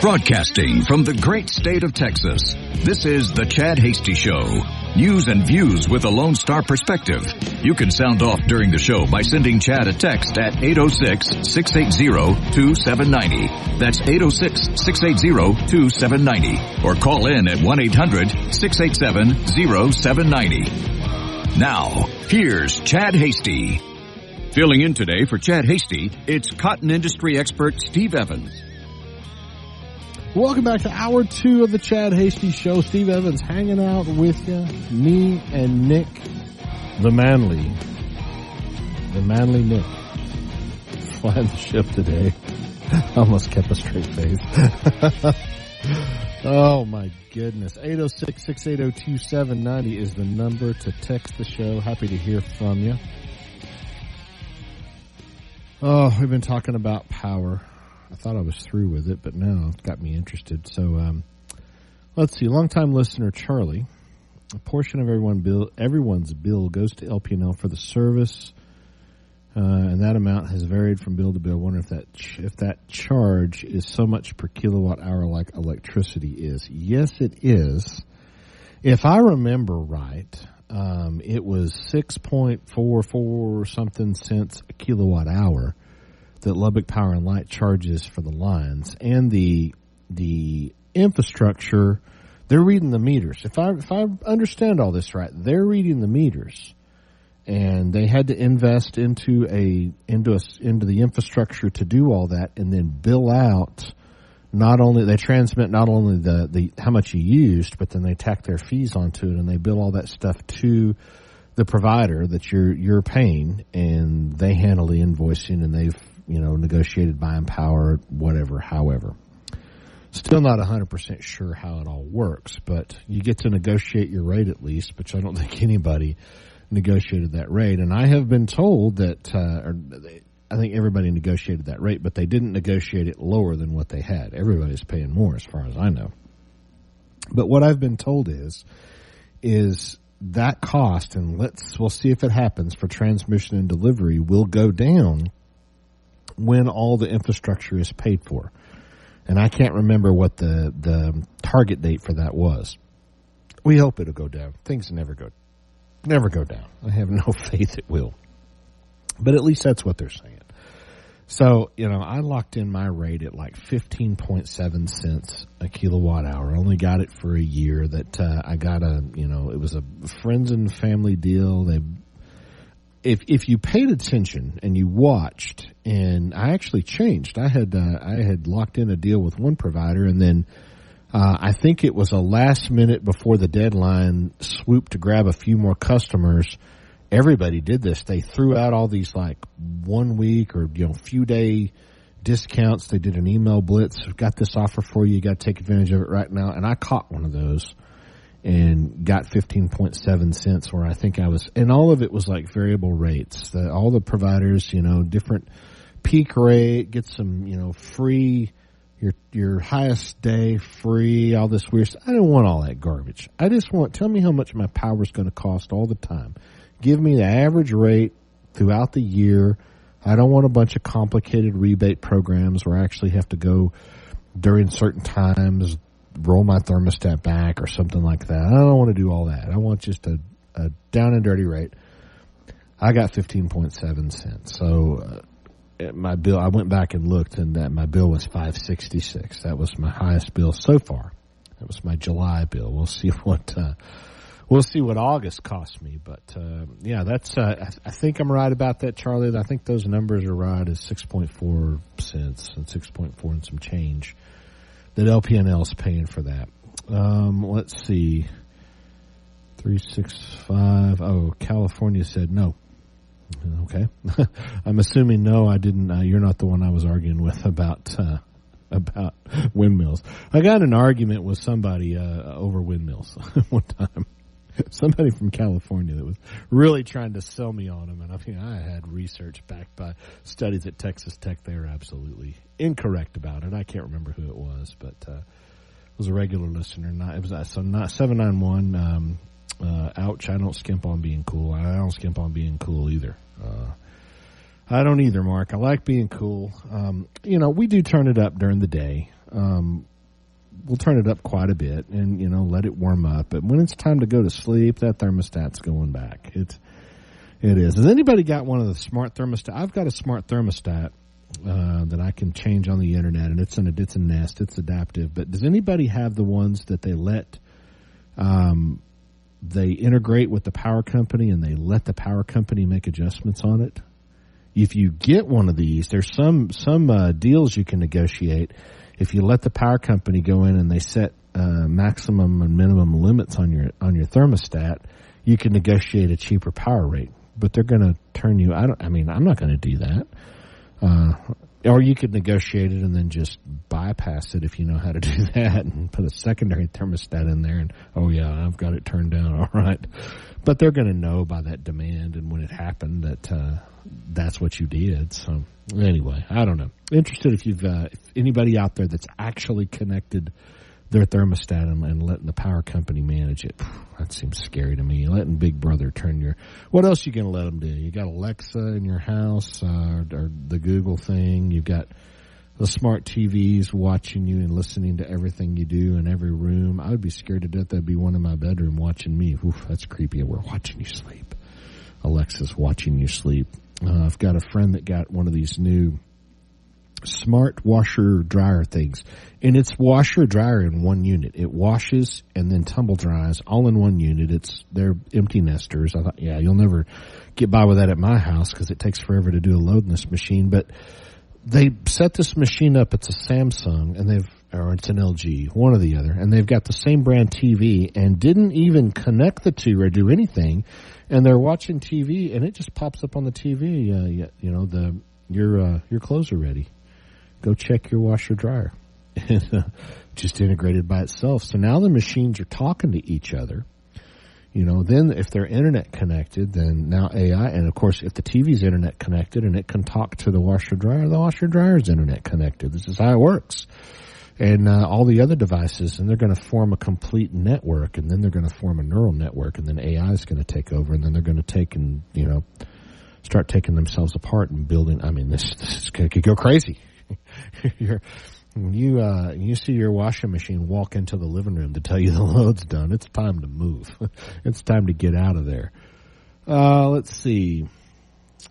Broadcasting from the great state of Texas, this is the Chad Hasty Show. News and views with a Lone Star perspective. You can sound off during the show by sending Chad a text at 806-680-2790. That's 806-680-2790. Or call in at 1-800-687-0790. Now, here's Chad Hasty. Filling in today for Chad Hasty, it's cotton industry expert Steve Evans. Welcome back to hour 2 of the Chad Hasty Show. Steve Evans hanging out with you. Me and Nick, the manly Nick, flying the ship today. Almost kept a straight face. Oh my goodness. 806-680-2790 is the number to text the show. Happy to hear from you. Oh, we've been talking about power. I thought I was through with it, but now it's got me interested. So, let's see. Longtime listener Charlie, a portion of everyone's bill goes to LP&L for the service, and that amount has varied from bill to bill. I wonder if that charge is so much per kilowatt hour like electricity is. Yes, it is. If I remember right, it was 6.44 something cents a kilowatt hour that Lubbock Power and Light charges for the lines, and the infrastructure. They're reading the meters. If I understand all this right, they're reading the meters, and they had to invest into the infrastructure to do all that, and then bill out. They transmit not only the how much you used, but then they tack their fees onto it, and they bill all that stuff to the provider that you're paying, and they handle the invoicing, and they've negotiated buying power, whatever, however. Still not 100% sure how it all works, but you get to negotiate your rate at least, which I don't think anybody negotiated that rate. And I have been told that, I think everybody negotiated that rate, but they didn't negotiate it lower than what they had. Everybody's paying more as far as I know. But what I've been told is that cost, and we'll see if it happens, for transmission and delivery will go down when all the infrastructure is paid for. And I can't remember what the target date for that was. We hope it'll go down. Things never go down. I have no faith it will. But at least that's what they're saying. So, I locked in my rate at like 15.7 cents a kilowatt hour. I only got it for a year. That I got it was a friends and family deal. if you paid attention and you watched, and I actually changed. I had locked in a deal with one provider, and then I think it was a last minute before the deadline swoop to grab a few more customers. Everybody did this. They threw out all these like 1 week or few day discounts. They did an email blitz. We've got this offer for you. You got to take advantage of it right now. And I caught one of those and got 15.7 cents where I think I was, and all of it was like variable rates. All the providers, different peak rate, get some, free, your highest day free, all this weird stuff. I don't want all that garbage. I just tell me how much my power is going to cost all the time. Give me the average rate throughout the year. I don't want a bunch of complicated rebate programs where I actually have to go during certain times, roll my thermostat back or something like that. I don't want to do all that. I want just a down and dirty rate. I got 15.7 cents. So my bill, I went back and looked, and that my bill was $5.66. That was my highest bill so far. That was my July bill. We'll see what August cost me. But yeah, that's I think I'm right about that, Charlie. I think those numbers are right. It's 6.4 cents and 6.4 and some change that LPNL is paying for that. Let's see. 365. Oh, California said no. Okay. I'm assuming no, I didn't. You're not the one I was arguing with about windmills. I got in an argument with somebody over windmills one time. Somebody from California that was really trying to sell me on them, and I had research backed by studies at Texas Tech. They were absolutely incorrect about it. I can't remember who it was, but it was a regular listener. It was 791. Ouch! I don't skimp on being cool. I don't skimp on being cool either. I don't either, Mark. I like being cool. We do turn it up during the day. We'll turn it up quite a bit and, let it warm up. But when it's time to go to sleep, that thermostat's going back. It is. Has anybody got one of the smart thermostat? I've got a smart thermostat that I can change on the internet, and it's a Nest. It's adaptive. But does anybody have the ones that they they integrate with the power company and they let the power company make adjustments on it? If you get one of these, there's some deals you can negotiate. If you let the power company go in and they set maximum and minimum limits on your thermostat, you can negotiate a cheaper power rate. But they're going to turn you. I'm not going to do that. Or you could negotiate it and then just bypass it if you know how to do that and put a secondary thermostat in there and, oh yeah, I've got it turned down. All right. But they're going to know by that demand and when it happened that that's what you did. So anyway, I don't know. Interested if anybody out there that's actually connected their thermostat and letting the power company manage it. That seems scary to me. Letting Big Brother what else you going to let them do? You got Alexa in your house, or the Google thing. You've got the smart TVs watching you and listening to everything you do in every room. I would be scared to death that'd be one in my bedroom watching me. Oof, that's creepy. We're watching you sleep. Alexa's watching you sleep. I've got a friend that got one of these new smart washer dryer things, and it's washer dryer in one unit. It washes and then tumble dries all in one unit. They're empty nesters. I thought, yeah, you'll never get by with that at my house because it takes forever to do a load in this machine. But they set this machine up. It's a Samsung, or it's an LG, one or the other, and they've got the same brand TV and didn't even connect the two or do anything. And they're watching TV, and it just pops up on the TV. Your clothes are ready. Go check your washer dryer. Just integrated by itself. So now the machines are talking to each other. Then if they're internet connected, then now AI, and of course if the TV's internet connected and it can talk to the washer dryer is internet connected. This is how it works. And all the other devices, and they're going to form a complete network, and then they're going to form a neural network, and then AI is going to take over, and then they're going to take and start taking themselves apart and building. This could go crazy. You see your washing machine walk into the living room to tell you the load's done. It's time to move. It's time to get out of there. Let's see.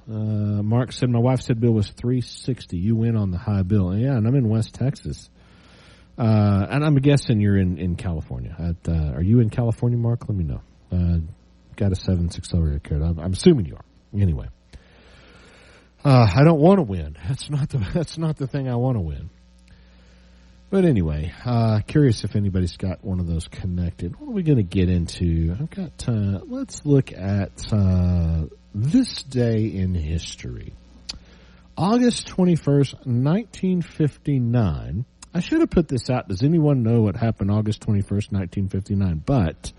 Mark said my wife said bill was $360. You win on the high bill. Yeah, and I'm in West Texas. And I'm guessing you're in California. Are you in California, Mark? Let me know. Got a 760 area code. I'm assuming you are. Anyway, I don't want to win. That's not the thing I want to win. But anyway, curious if anybody's got one of those connected. What are we going to get into? I've got, let's look at this day in history. August 21st, 1959. I should have put this out. Does anyone know what happened August 21st, 1959? But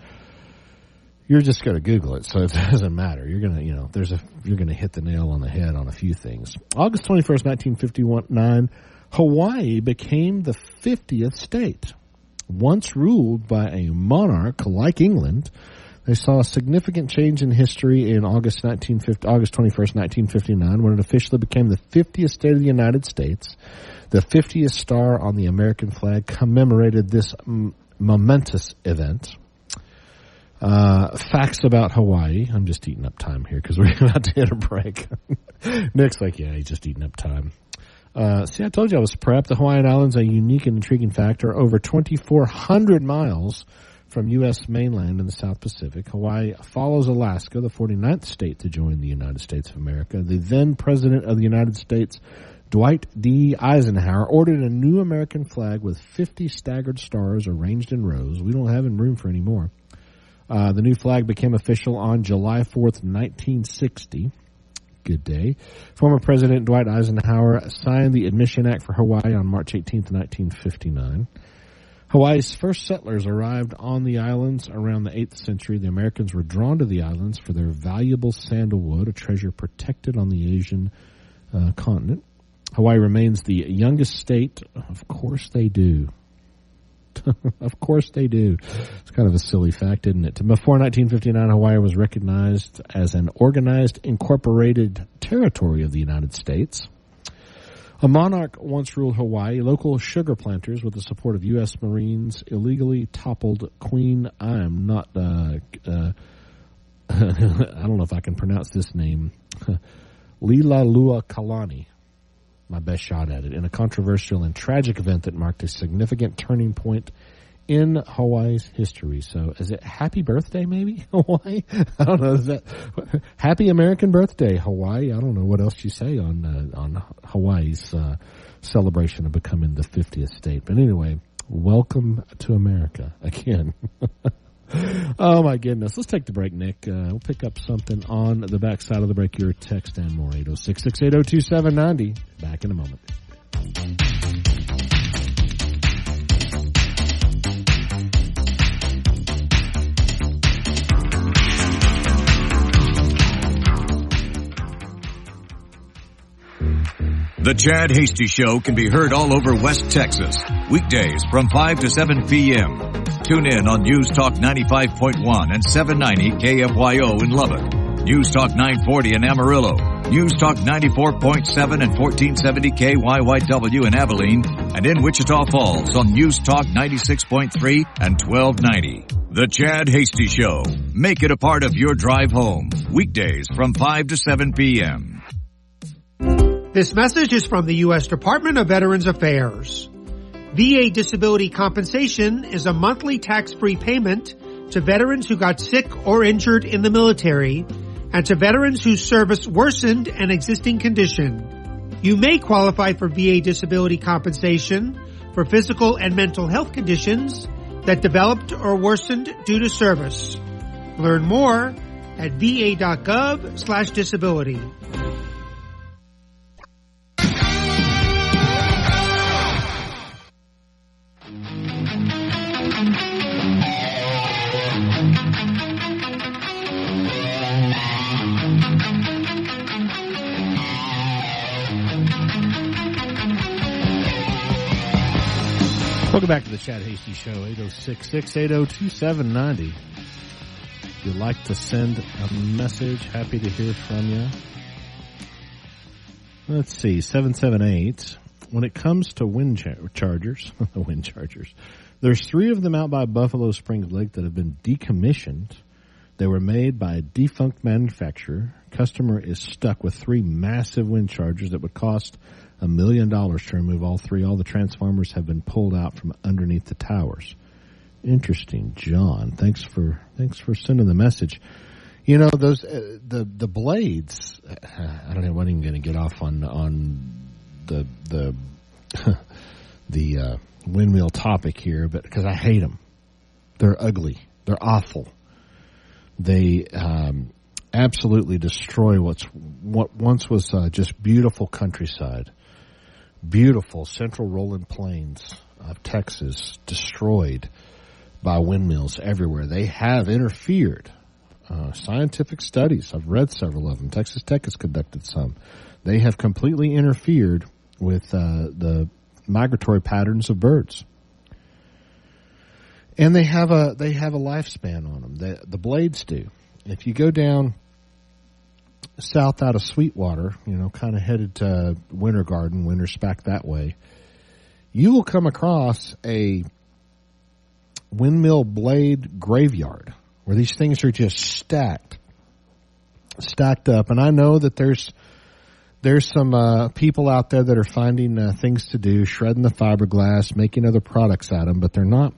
you're just going to Google it, so it doesn't matter. You're going to, you're going to hit the nail on the head on a few things. August 21st, 1959. Hawaii became the 50th state. Once ruled by a monarch like England, they saw a significant change in history in August 21st, 1959, when it officially became the 50th state of the United States. The 50th star on the American flag commemorated this momentous event. Facts about Hawaii. I'm just eating up time here because we're about to hit a break. Nick's like, yeah, he's just eating up time. See, I told you I was prepped. The Hawaiian Islands are a unique and intriguing factor. Over 2,400 miles from U.S. mainland in the South Pacific, Hawaii follows Alaska, the 49th state to join the United States of America. The then President of the United States, Dwight D. Eisenhower, ordered a new American flag with 50 staggered stars arranged in rows. We don't have room for any more. The new flag became official on July 4th, 1960. Good day. Former President Dwight Eisenhower signed the Admission Act for Hawaii on March 18th, 1959. Hawaii's first settlers arrived on the islands around the 8th century. The Americans were drawn to the islands for their valuable sandalwood, a treasure protected on the Asian continent. Hawaii remains the youngest state. Of course they do. Of course they do. It's kind of a silly fact, isn't it? Before 1959, Hawaii was recognized as an organized, incorporated territory of the United States. A monarch once ruled Hawaii. Local sugar planters, with the support of U.S. Marines, illegally toppled Queen. I am not, I don't know if I can pronounce this name. Lilaluakalani. My best shot at it, in a controversial and tragic event that marked a significant turning point in Hawaii's history. So, is it happy birthday, maybe, Hawaii? I don't know. Is that happy American birthday, Hawaii? I don't know what else you say on Hawaii's celebration of becoming the 50th state. But anyway, welcome to America again. Oh, my goodness. Let's take the break, Nick. We'll pick up something on the backside of the break. Your text and more. 806-680-2790. Back in a moment. The Chad Hasty Show can be heard all over West Texas, weekdays from 5 to 7 p.m. Tune in on News Talk 95.1 and 790 KFYO in Lubbock, News Talk 940 in Amarillo, News Talk 94.7 and 1470 KYYW in Abilene, and in Wichita Falls on News Talk 96.3 and 1290. The Chad Hasty Show. Make it a part of your drive home, weekdays from 5 to 7 p.m. This message is from the U.S. Department of Veterans Affairs. VA disability compensation is a monthly tax-free payment to veterans who got sick or injured in the military and to veterans whose service worsened an existing condition. You may qualify for VA disability compensation for physical and mental health conditions that developed or worsened due to service. Learn more at va.gov/disability. Welcome back to the Chad Hasty Show, 806-680-2790. If you'd like to send a message, happy to hear from you. Let's see, 778. When it comes to wind chargers, there's 3 of them out by Buffalo Springs Lake that have been decommissioned. They were made by a defunct manufacturer. Customer is stuck with 3 massive wind chargers that would cost $1 million to remove all 3. All the transformers have been pulled out from underneath the towers. Interesting, John. Thanks for sending the message. You know, those the blades. I don't know. I'm not even going to get off on the the windmill topic here, but because I hate them, they're ugly, they're awful. They absolutely destroy what once was just beautiful countryside, beautiful central rolling plains of Texas, destroyed by windmills everywhere. They have interfered. Scientific studies, I've read several of them. Texas Tech has conducted some. They have completely interfered with the migratory patterns of birds, and they have a lifespan on them. The blades do. If you go down south out of Sweetwater, kind of headed to Winter Garden, Winter Spack that way, you will come across a windmill blade graveyard where these things are just stacked up. And I know that there's some people out there that are finding things to do, shredding the fiberglass, making other products out of them, but they're not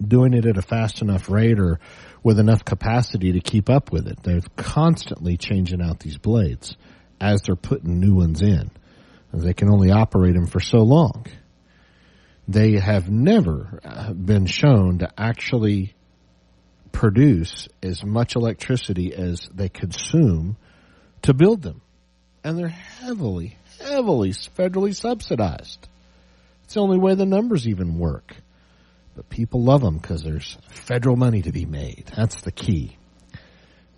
doing it at a fast enough rate or with enough capacity to keep up with it. They're constantly changing out these blades as they're putting new ones in. They can only operate them for so long. They have never been shown to actually produce as much electricity as they consume to build them. And they're heavily federally subsidized. It's the only way the numbers even work. But people love them because there's federal money to be made. That's the key.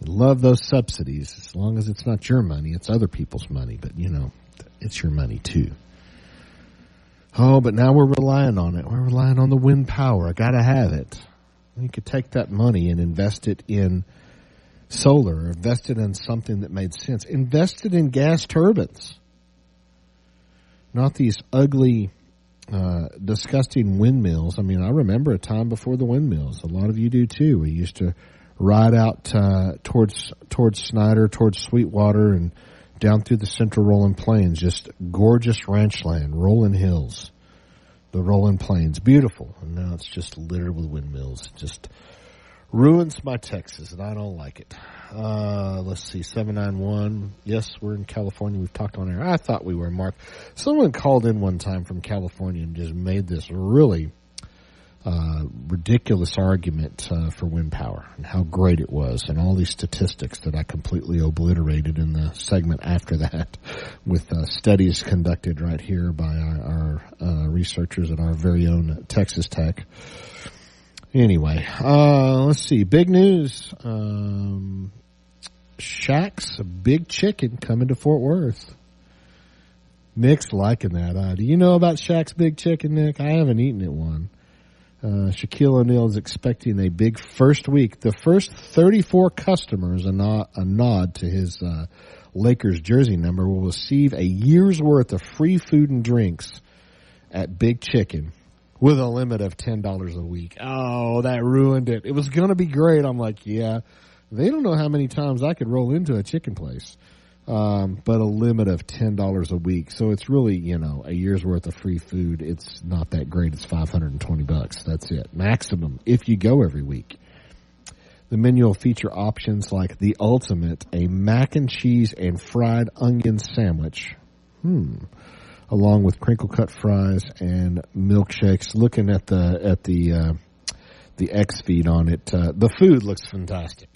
They love those subsidies. As long as it's not your money, it's other people's money. But, it's your money too. Oh, but now we're relying on it. We're relying on the wind power. I got to have it. You could take that money and invest it in solar, or invest it in something that made sense. Invest it in gas turbines. Not these ugly, disgusting windmills. I mean, I remember a time before the windmills. A lot of you do too. We used to ride out towards Snyder, towards Sweetwater, and down through the central rolling plains. Just gorgeous ranch land, rolling hills. The rolling plains, beautiful, and now it's just littered with windmills. It just ruins my Texas, and I don't like it. Let's see, 791. Yes, we're in California. We've talked on air. I thought we were, Mark. Someone called in one time from California and just made this really ridiculous argument for wind power and how great it was, and all these statistics that I completely obliterated in the segment after that with studies conducted right here by our researchers at our very own Texas Tech. Anyway, let's see. Big news. Shaq's Big Chicken coming to Fort Worth. Nick's liking that. Do you know about Shaq's Big Chicken, Nick? I haven't eaten it one. Shaquille O'Neal is expecting a big first week. The first 34 customers, a nod to his Lakers jersey number, will receive a year's worth of free food and drinks at Big Chicken with a limit of $10 a week. Oh, that ruined it. It was going to be great. I'm like, yeah, they don't know how many times I could roll into a chicken place. But a limit of $10 a week. So it's really, a year's worth of free food. It's not that great. It's $520. That's it. Maximum if you go every week. The menu will feature options like the ultimate, a mac and cheese and fried onion sandwich. Along with crinkle cut fries and milkshakes. Looking at the X feed on it, the food looks fantastic.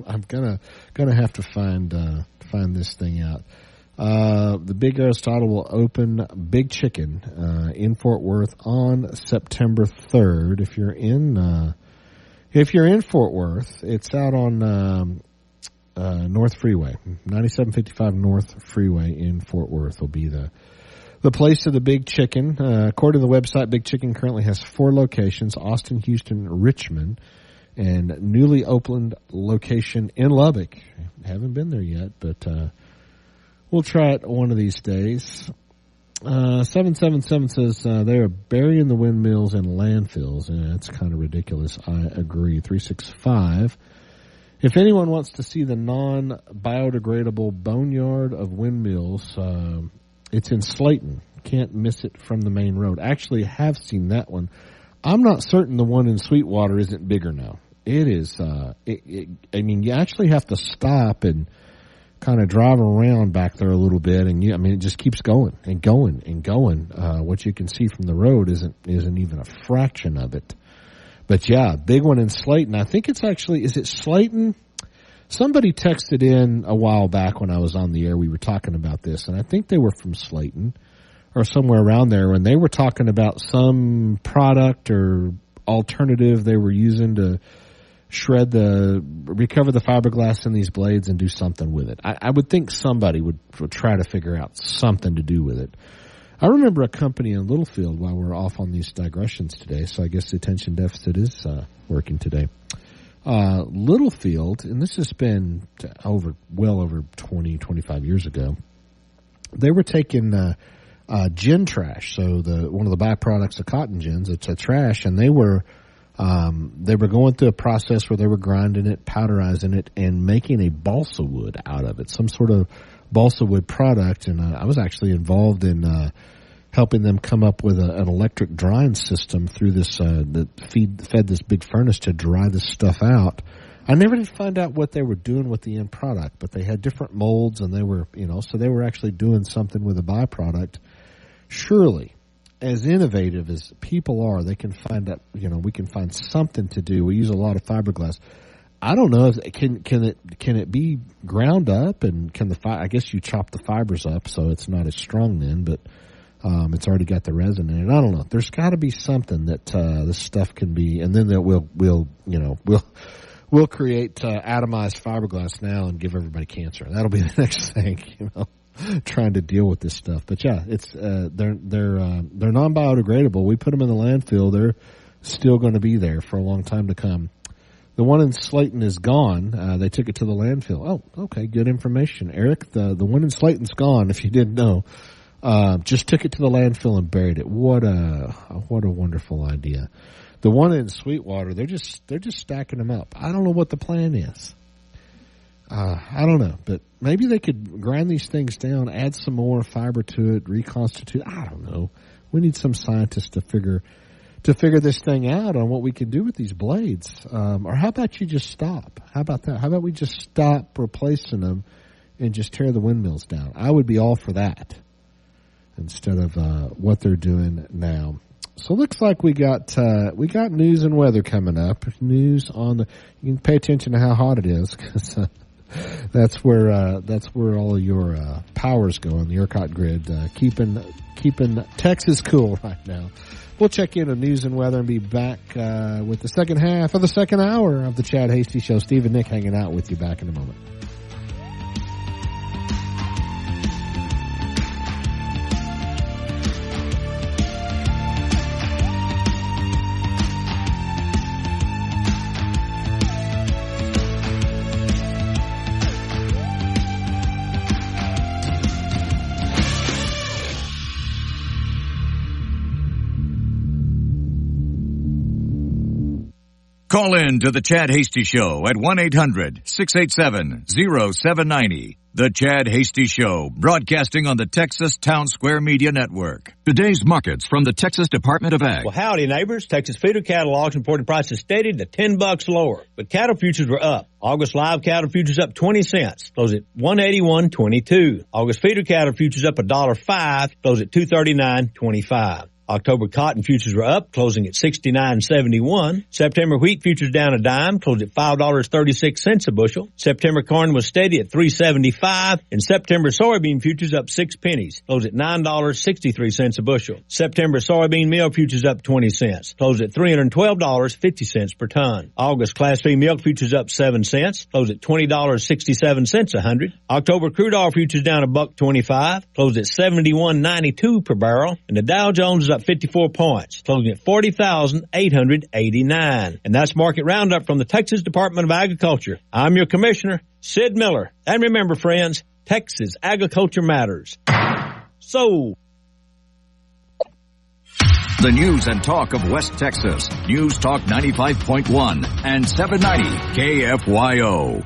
I'm gonna have to find this thing out. The Big Aristotle will open Big Chicken in Fort Worth on September 3rd. If you're in Fort Worth, it's out on North Freeway, 9755 North Freeway in Fort Worth will be the place of the Big Chicken. According to the website, Big Chicken currently has 4 locations: Austin, Houston, Richmond, and newly opened location in Lubbock. Haven't been there yet, but we'll try it one of these days. 777 says they are burying the windmills in landfills, and that's kind of ridiculous. I agree. 365. If anyone wants to see the non-biodegradable boneyard of windmills, it's in Slayton. Can't miss it from the main road. Actually, have seen that one. I'm not certain the one in Sweetwater isn't bigger now. It is. I mean, you actually have to stop and kind of drive around back there a little bit, and it just keeps going and going and going. What you can see from the road isn't even a fraction of it. But yeah, big one in Slayton. I think it's actually, is it Slayton? Somebody texted in a while back when I was on the air. We were talking about this, and I think they were from Slayton or somewhere around there, and they were talking about some product or alternative they were using to recover the fiberglass in these blades and do something with it. I would think somebody would try to figure out something to do with it. I remember a company in Littlefield, while we're off on these digressions today, so I guess the attention deficit is working today. Littlefield, and this has been well over 20, 25 years ago, they were taking gin trash, so one of the byproducts of cotton gins, it's a trash, and they were going through a process where they were grinding it, powderizing it, and making a balsa wood out of it, some sort of balsa wood product. And I was actually involved in helping them come up with an electric drying system through this that fed this big furnace to dry this stuff out. I never did find out what they were doing with the end product, but they had different molds, and they were, so they were actually doing something with a byproduct. Surely, as innovative as people are, they can find that, we can find something to do. We use a lot of fiberglass. I don't know if can it be ground up, and I guess you chop the fibers up so it's not as strong then, but it's already got the resin in it. I don't know. There's got to be something that this stuff can be, and then that we'll create atomized fiberglass now and give everybody cancer. That'll be the next thing, trying to deal with this stuff. But yeah, it's they're non-biodegradable. We put them in the landfill. They're still going to be there for a long time to come. The one in Slayton is gone. They took it to the landfill. Oh, okay, good information, Eric. The one in Slayton's gone. If you didn't know, just took it to the landfill and buried it. What a wonderful idea. The one in Sweetwater, they're just stacking them up. I don't know what the plan is. I don't know, but maybe they could grind these things down, add some more fiber to it, reconstitute. I don't know. We need some scientists to figure this thing out on what we can do with these blades. Or how about you just stop? How about that? How about we just stop replacing them and just tear the windmills down? I would be all for that instead of what they're doing now. So it looks like we got news and weather coming up. You can pay attention to how hot it is, because that's where all of your power's going. The ERCOT grid keeping Texas cool right now. We'll check in on news and weather and be back with the second half of the second hour of the Chad Hasty Show. Steve and Nick hanging out with you. Back in a moment. Call in to the Chad Hasty Show at 1-800-687-0790. The Chad Hasty Show, broadcasting on the Texas Town Square Media Network. Today's markets from the Texas Department of Ag. Well, howdy, neighbors. Texas feeder cattle auction reported prices steady to $10 lower, but cattle futures were up. August live cattle futures up 20 cents, close at $181.22. August feeder cattle futures up $1.05, close at $239.25. October cotton futures were up, closing at $69.71. September wheat futures down a dime, closed at $5.36 a bushel. September corn was steady at $3.75, and September soybean futures up 6 pennies, closed at $9.63 a bushel. September soybean meal futures up 20 cents, closed at $312.50 per ton. August Class B milk futures up 7 cents, closed at $20.67 a hundred. October crude oil futures down $1.25, closed at $71.92 per barrel, and the Dow Jones is up 54 points, closing at 40,889. And that's Market Roundup from the Texas Department of Agriculture. I'm your commissioner, Sid Miller. And remember, friends, Texas agriculture matters. So, the news and talk of West Texas. News Talk 95.1 and 790 KFYO.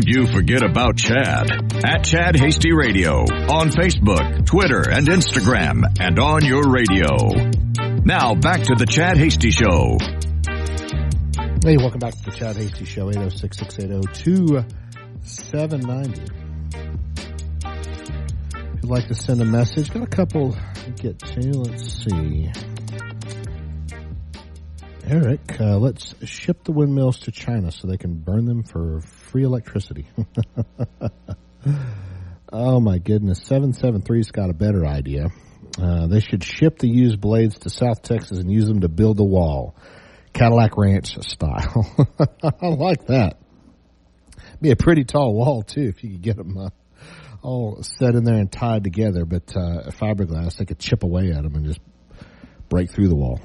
Don't you forget about Chad at Chad Hasty Radio on Facebook, Twitter, and Instagram, and on your radio. Now back to the Chad Hasty Show. Hey, welcome back to the Chad Hasty Show, 806-680-2790. If you'd like to send a message, got a couple to get to. Let's see. Eric, let's ship the windmills to China so they can burn them for free electricity. Oh, my goodness. 773's got a better idea. They should ship the used blades to South Texas and use them to build the wall. Cadillac Ranch style. I like that. Be a pretty tall wall, too, if you could get them all set in there and tied together. But fiberglass, they could chip away at them and just break through the wall.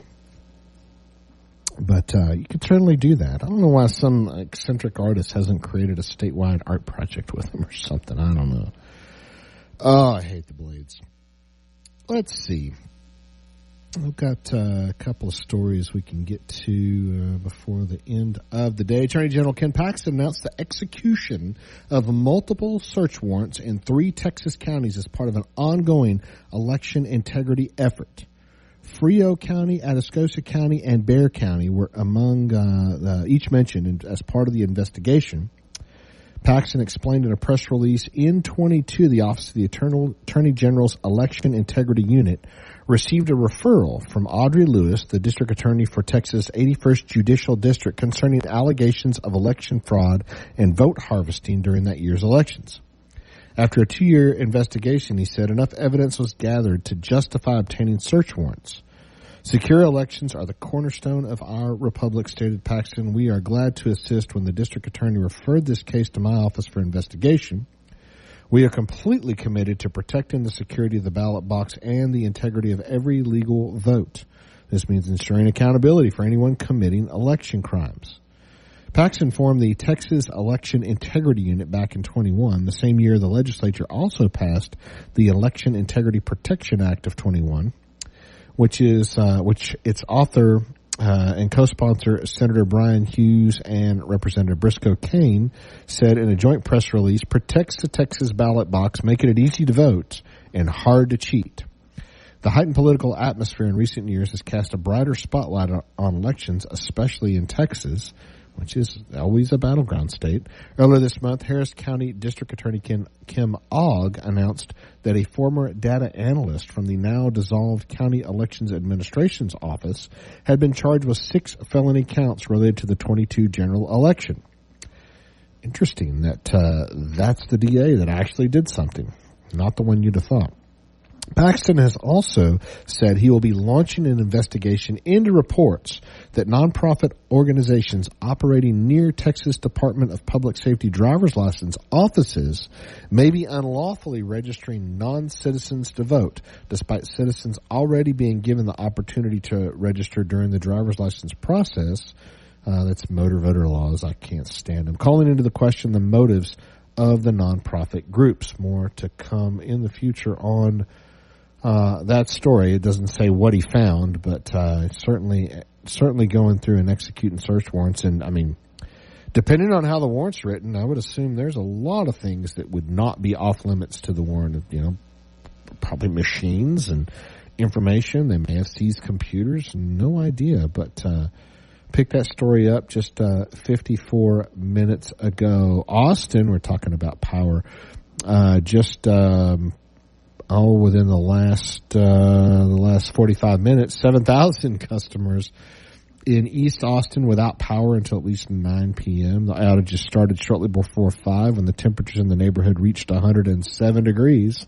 But you could certainly do that. I don't know why some eccentric artist hasn't created a statewide art project with them or something. I don't know. Oh, I hate the blades. Let's see. We've got a couple of stories we can get to before the end of the day. Attorney General Ken Paxton announced the execution of multiple search warrants in 3 Texas counties as part of an ongoing election integrity effort. Frio County, Atascosa County, and Bexar County were among each mentioned as part of the investigation. Paxton explained in a press release in 22 the Office of the Attorney General's Election Integrity Unit received a referral from Audrey Lewis, the District Attorney for Texas' 81st Judicial District, concerning allegations of election fraud and vote harvesting during that year's elections. After a 2-year investigation, he said, enough evidence was gathered to justify obtaining search warrants. Secure elections are the cornerstone of our republic, stated Paxton. We are glad to assist when the district attorney referred this case to my office for investigation. We are completely committed to protecting the security of the ballot box and the integrity of every legal vote. This means ensuring accountability for anyone committing election crimes. Paxton formed the Texas Election Integrity Unit back in 21. The same year, the legislature also passed the Election Integrity Protection Act of 21, which its author and co-sponsor Senator Brian Hughes and Representative Briscoe Cain said in a joint press release, protects the Texas ballot box, making it easy to vote and hard to cheat. The heightened political atmosphere in recent years has cast a brighter spotlight on elections, especially in Texas, which is always a battleground state. Earlier this month, Harris County District Attorney Kim Ogg announced that a former data analyst from the now-dissolved County Elections Administration's office had been charged with 6 felony counts related to the 22 general election. Interesting that that's the DA that actually did something, not the one you'd have thought. Paxton has also said he will be launching an investigation into reports that nonprofit organizations operating near Texas Department of Public Safety driver's license offices may be unlawfully registering non-citizens to vote, despite citizens already being given the opportunity to register during the driver's license process. That's motor voter laws. I can't stand them. Calling into the question the motives of the nonprofit groups. More to come in the future on that story. It doesn't say what he found, but certainly going through and executing search warrants. And I mean, depending on how the warrant's written, I would assume there's a lot of things that would not be off limits to the warrant. You know, probably machines and information. They may have seized computers. No idea, but picked that story up just 54 minutes ago. Austin, we're talking about power. Within the last 45 minutes, 7,000 customers in East Austin without power until at least 9 p.m. The outages started shortly before 5 when the temperatures in the neighborhood reached 107 degrees.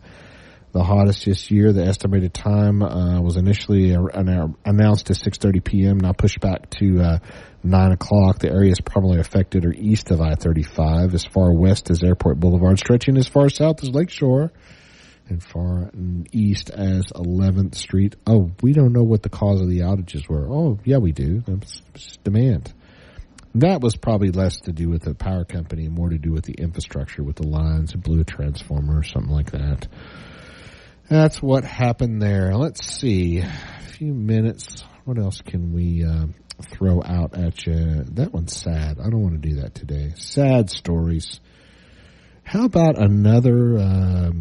The hottest this year. The estimated time was initially announced as 6:30 p.m., now pushed back to 9 o'clock. The areas primarily affected are east of I-35, as far west as Airport Boulevard, stretching as far south as Lakeshore, and far east as 11th Street. Oh, we don't know what the cause of the outages were. Oh, yeah, we do. That's demand. That was probably less to do with the power company and more to do with the infrastructure, with the lines, and blew a transformer or something like that. That's what happened there. Let's see. A few minutes. What else can we throw out at you? That one's sad. I don't want to do that today. Sad stories. How about another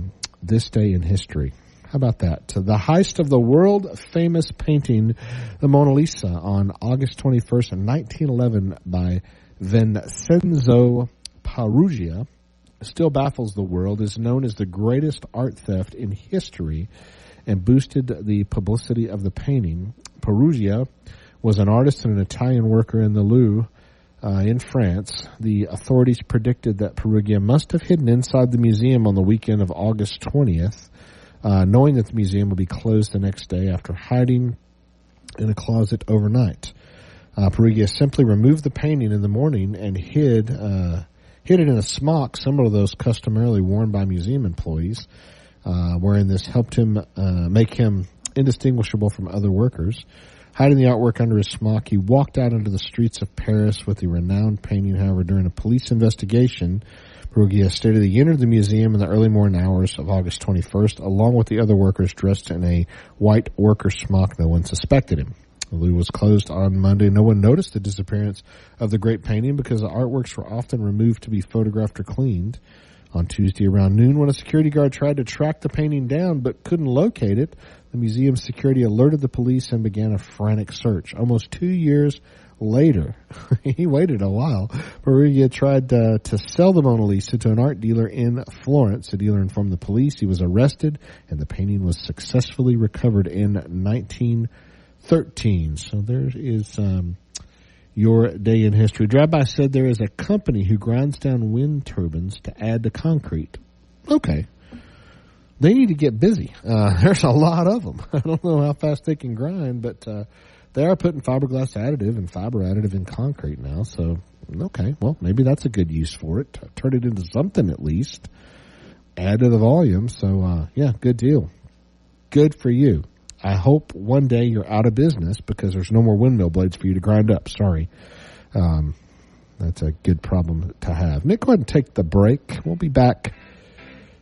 this day in history? How about that? The heist of the world-famous painting, the Mona Lisa, on August 21st, 1911, by Vincenzo Peruggia, still baffles the world, is known as the greatest art theft in history, and boosted the publicity of the painting. Peruggia was an artist and an Italian worker in the Louvre in France. The authorities predicted that Peruggia must have hidden inside the museum on the weekend of August 20th, knowing that the museum would be closed the next day after hiding in a closet overnight. Peruggia simply removed the painting in the morning and hid it in a smock similar to those customarily worn by museum employees, wherein this helped him make him indistinguishable from other workers. Hiding the artwork under his smock, he walked out into the streets of Paris with the renowned painting. However, during a police investigation, Peruggia stated he entered the museum in the early morning hours of August 21st, along with the other workers dressed in a white worker smock. No one suspected him. The Louvre was closed on Monday. No one noticed the disappearance of the great painting because the artworks were often removed to be photographed or cleaned. On Tuesday around noon, when a security guard tried to track the painting down but couldn't locate it, the museum security alerted the police and began a frantic search. Almost 2 years later, he waited a while, Peruggia tried to sell the Mona Lisa to an art dealer in Florence. The dealer informed the police he was arrested, and the painting was successfully recovered in 1913. So there is your day in history. Drive-by said there is a company who grinds down wind turbines to add to concrete. Okay. They need to get busy. There's a lot of them. I don't know how fast they can grind, but they are putting fiberglass additive and fiber additive in concrete now. So, okay, well, maybe that's a good use for it. Turn it into something at least. Add to the volume. So, yeah, good deal. Good for you. I hope one day you're out of business because there's no more windmill blades for you to grind up. Sorry. That's a good problem to have. Nick, go ahead and take the break. We'll be back.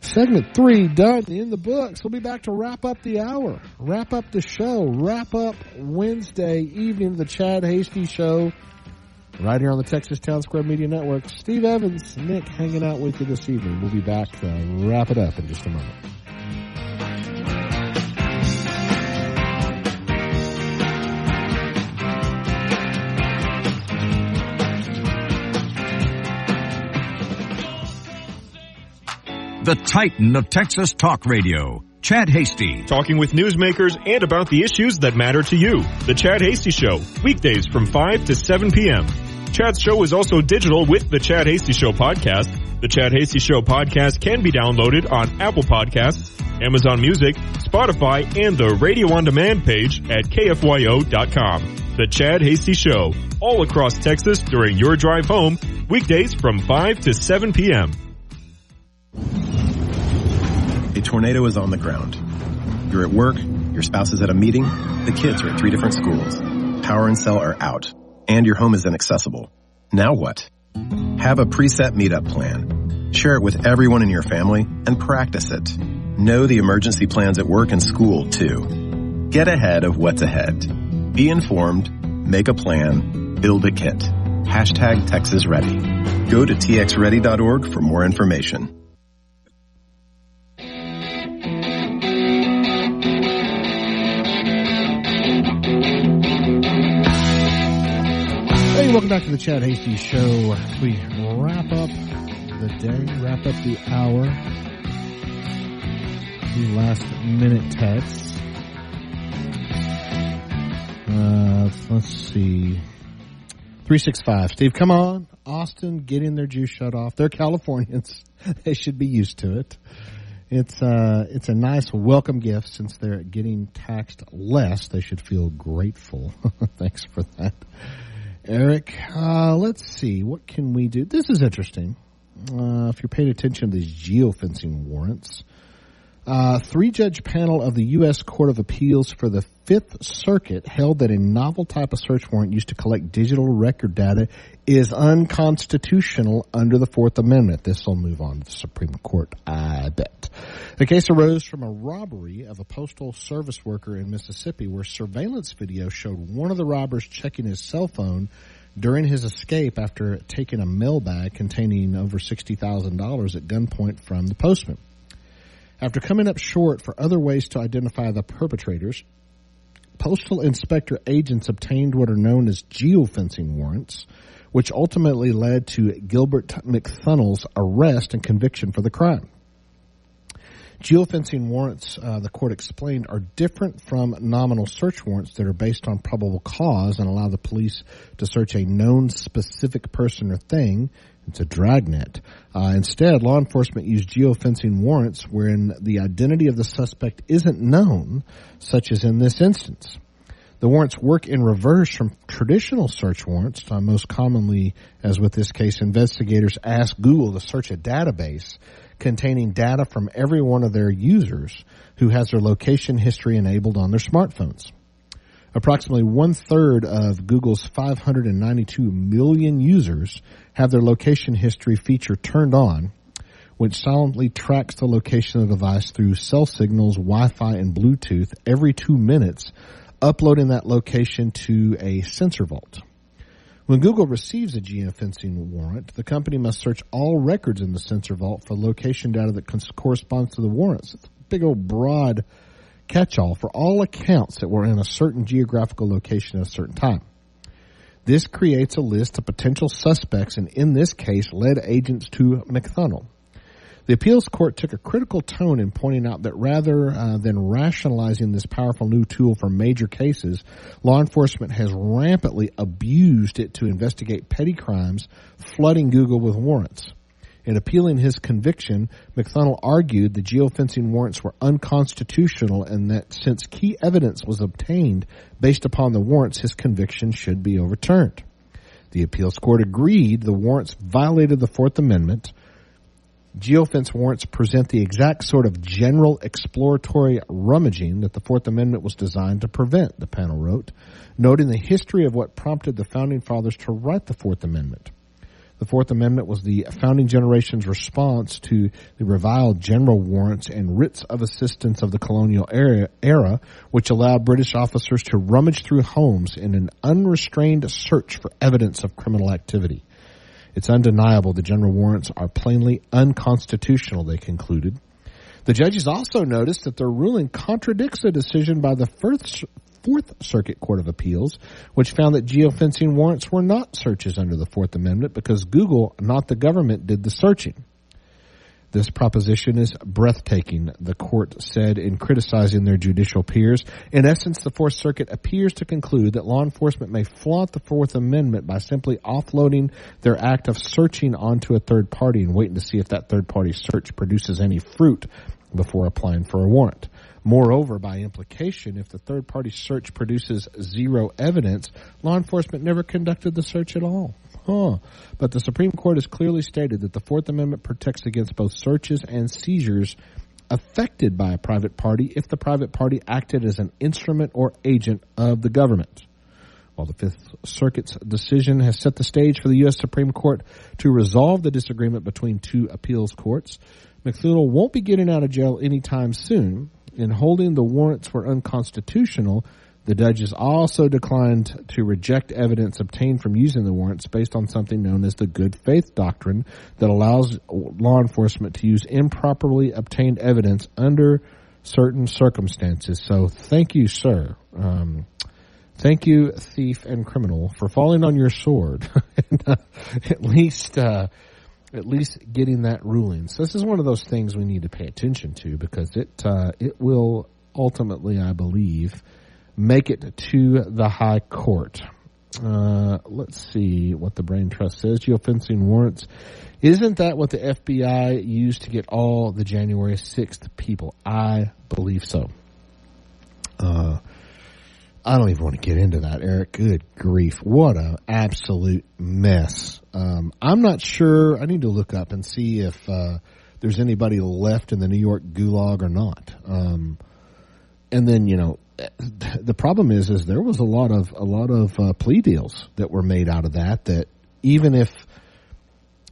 Segment 3 done in the books. We'll be back to wrap up the hour, wrap up the show, wrap up Wednesday evening of the Chad Hasty Show right here on the Texas Town Square Media Network. Steve Evans, Nick hanging out with you this evening. We'll be back to wrap it up in just a moment. The Titan of Texas Talk Radio, Chad Hasty. Talking with newsmakers and about the issues that matter to you. The Chad Hasty Show, weekdays from 5 to 7 p.m. Chad's show is also digital with the Chad Hasty Show podcast. The Chad Hasty Show podcast can be downloaded on Apple Podcasts, Amazon Music, Spotify, and the Radio On Demand page at KFYO.com. The Chad Hasty Show, all across Texas during your drive home, weekdays from 5 to 7 p.m. A tornado is on the ground. You're at work, your spouse is at a meeting, the kids are at 3 different schools. Power and cell are out, and your home is inaccessible. Now what? Have a preset meetup plan. Share it with everyone in your family and practice it. Know the emergency plans at work and school, too. Get ahead of what's ahead. Be informed, make a plan, build a kit. Hashtag Texas Ready. Go to txready.org for more information. Hey, welcome back to the Chad Hasty Show. We wrap up the day, wrap up the hour. The last minute texts. Let's see. 365. Steve, come on. Austin, getting their juice shut off. They're Californians. They should be used to it. It's a nice welcome gift since they're getting taxed less. They should feel grateful. Thanks for that. Eric, let's see. What can we do? This is interesting. If you're paying attention to these geofencing warrants. 3-judge panel of the U.S. Court of Appeals for the Fifth Circuit held that a novel type of search warrant used to collect digital record data is unconstitutional under the Fourth Amendment. This will move on to the Supreme Court, I bet. The case arose from a robbery of a postal service worker in Mississippi where surveillance video showed one of the robbers checking his cell phone during his escape after taking a mail bag containing over $60,000 at gunpoint from the postman. After coming up short for other ways to identify the perpetrators, Postal Inspector agents obtained what are known as geofencing warrants, which ultimately led to Gilbert McThunnell's arrest and conviction for the crime. Geofencing warrants, the court explained, are different from nominal search warrants that are based on probable cause and allow the police to search a known specific person or thing. It's a dragnet. Instead, law enforcement use geofencing warrants wherein the identity of the suspect isn't known, such as in this instance. The warrants work in reverse from traditional search warrants. Most commonly, as with this case, investigators ask Google to search a database containing data from every one of their users who has their location history enabled on their smartphones. Approximately 1/3 of Google's 592 million users have their location history feature turned on, which silently tracks the location of the device through cell signals, Wi-Fi, and Bluetooth every 2 minutes, uploading that location to a sensor vault. When Google receives a geofencing warrant, the company must search all records in the sensor vault for location data that corresponds to the warrants. It's a big old broad catch-all for all accounts that were in a certain geographical location at a certain time. This creates a list of potential suspects and, in this case, led agents to McThunnell. The appeals court took a critical tone in pointing out that rather than rationalizing this powerful new tool for major cases, law enforcement has rampantly abused it to investigate petty crimes, flooding Google with warrants. In appealing his conviction, McThunnell argued the geofencing warrants were unconstitutional and that since key evidence was obtained based upon the warrants, his conviction should be overturned. The appeals court agreed the warrants violated the Fourth Amendment. Geofence warrants present the exact sort of general exploratory rummaging that the Fourth Amendment was designed to prevent, the panel wrote, noting the history of what prompted the Founding Fathers to write the Fourth Amendment. The Fourth Amendment was the founding generation's response to the reviled general warrants and writs of assistance of the colonial era, which allowed British officers to rummage through homes in an unrestrained search for evidence of criminal activity. It's undeniable the general warrants are plainly unconstitutional, they concluded. The judges also noticed that their ruling contradicts a decision by the Fourth Circuit Court of Appeals, which found that geofencing warrants were not searches under the Fourth Amendment because Google, not the government, did the searching. This proposition is breathtaking, the court said in criticizing their judicial peers. In essence, the Fourth Circuit appears to conclude that law enforcement may flaunt the Fourth Amendment by simply offloading their act of searching onto a third party and waiting to see if that third party search produces any fruit before applying for a warrant. Moreover, by implication, if the third party search produces zero evidence, law enforcement never conducted the search at all. But the Supreme Court has clearly stated that the Fourth Amendment protects against both searches and seizures affected by a private party if the private party acted as an instrument or agent of the government. While the Fifth Circuit's decision has set the stage for the U.S. Supreme Court to resolve the disagreement between two appeals courts, McThunnell won't be getting out of jail anytime soon. In holding the warrants were unconstitutional, the judges also declined to reject evidence obtained from using the warrants based on something known as the good faith doctrine that allows law enforcement to use improperly obtained evidence under certain circumstances. So thank you, sir. Thank you, thief and criminal, for falling on your sword and at least getting that ruling. So this is one of those things we need to pay attention to because it will ultimately, I believe, make it to the high court. Let's see what the Brain Trust says. Geofencing warrants. Isn't that what the FBI used to get all the January 6th people? I believe so. I don't even want to get into that, Eric. Good grief. What an absolute mess. I'm not sure. I need to look up and see if there's anybody left in the New York gulag or not. And then, you know, the problem is there was a lot of plea deals that were made out of that even if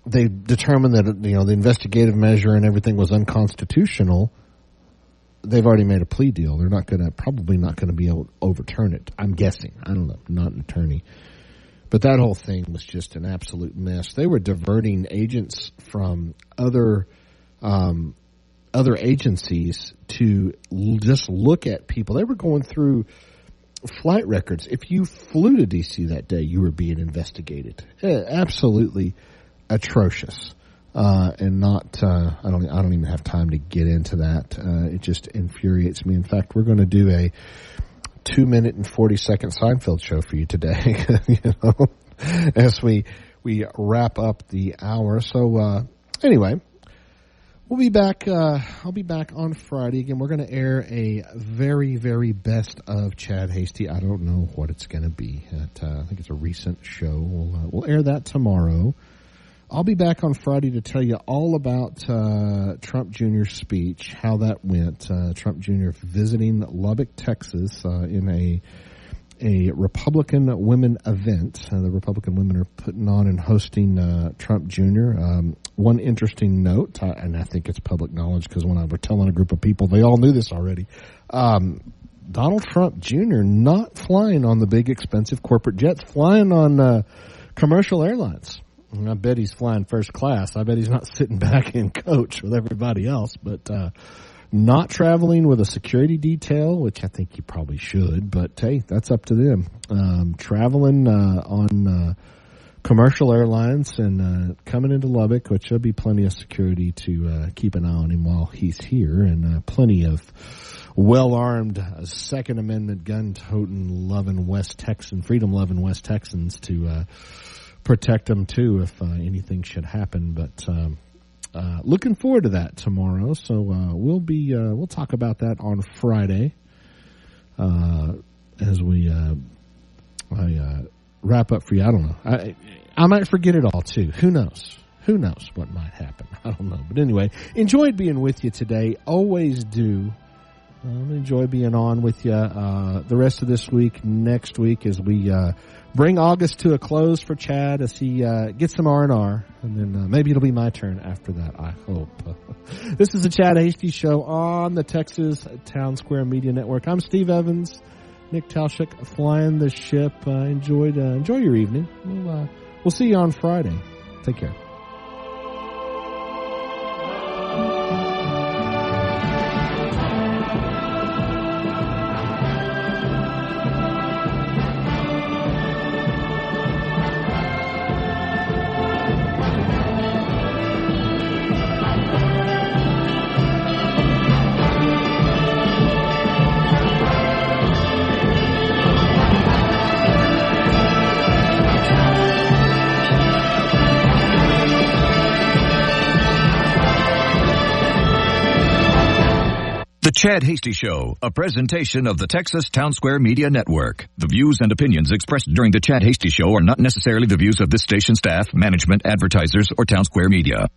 they determined that, you know, the investigative measure and everything was unconstitutional, they've already made a plea deal. They're probably not going to be able to overturn it. I'm guessing. I don't know. I'm not an attorney. But that whole thing was just an absolute mess. They were diverting agents from other agencies to just look at people. They were going through flight records. If you flew to D.C. that day, you were being investigated. Absolutely atrocious. And not, I don't even have time to get into that. It just infuriates me. In fact, we're going to do a 2-minute and 40-second Seinfeld show for you today, as we wrap up the hour. So, anyway, we'll be back, I'll be back on Friday. Again, we're going to air a very, very best of Chad Hasty. I don't know what it's going to be. I think it's a recent show. We'll air that tomorrow. I'll be back on Friday to tell you all about Trump Jr.'s speech, how that went. Trump Jr. visiting Lubbock, Texas, in a Republican women event. The Republican women are putting on and hosting Trump Jr. One interesting note, and I think it's public knowledge because when I was telling a group of people, they all knew this already. Donald Trump Jr. not flying on the big expensive corporate jets, flying on commercial airlines. I bet he's flying first class. I bet he's not sitting back in coach with everybody else, but not traveling with a security detail, which I think he probably should, but hey, that's up to them. Traveling on commercial airlines and coming into Lubbock, which there'll be plenty of security to keep an eye on him while he's here, and plenty of well-armed Second Amendment gun-toting, loving West Texan, freedom-loving West Texans to protect them too if anything should happen. But looking forward to that tomorrow. So we'll talk about that on Friday as we wrap up for you. I don't know. I might forget it all too. Who knows? Who knows what might happen? I don't know. But anyway, enjoyed being with you today. Always do. Enjoy being on with you the rest of this week, next week, as we bring August to a close for Chad as he gets some R&R, and then maybe it'll be my turn after that, I hope. This is the Chad Hasty Show on the Texas Town Square Media Network. I'm Steve Evans, Nick Talshik flying the ship. Enjoy your evening. We'll see you on Friday. Take care. The Chad Hasty Show, a presentation of the Texas Town Square Media Network. The views and opinions expressed during the Chad Hasty Show are not necessarily the views of this station staff, management, advertisers, or Town Square Media.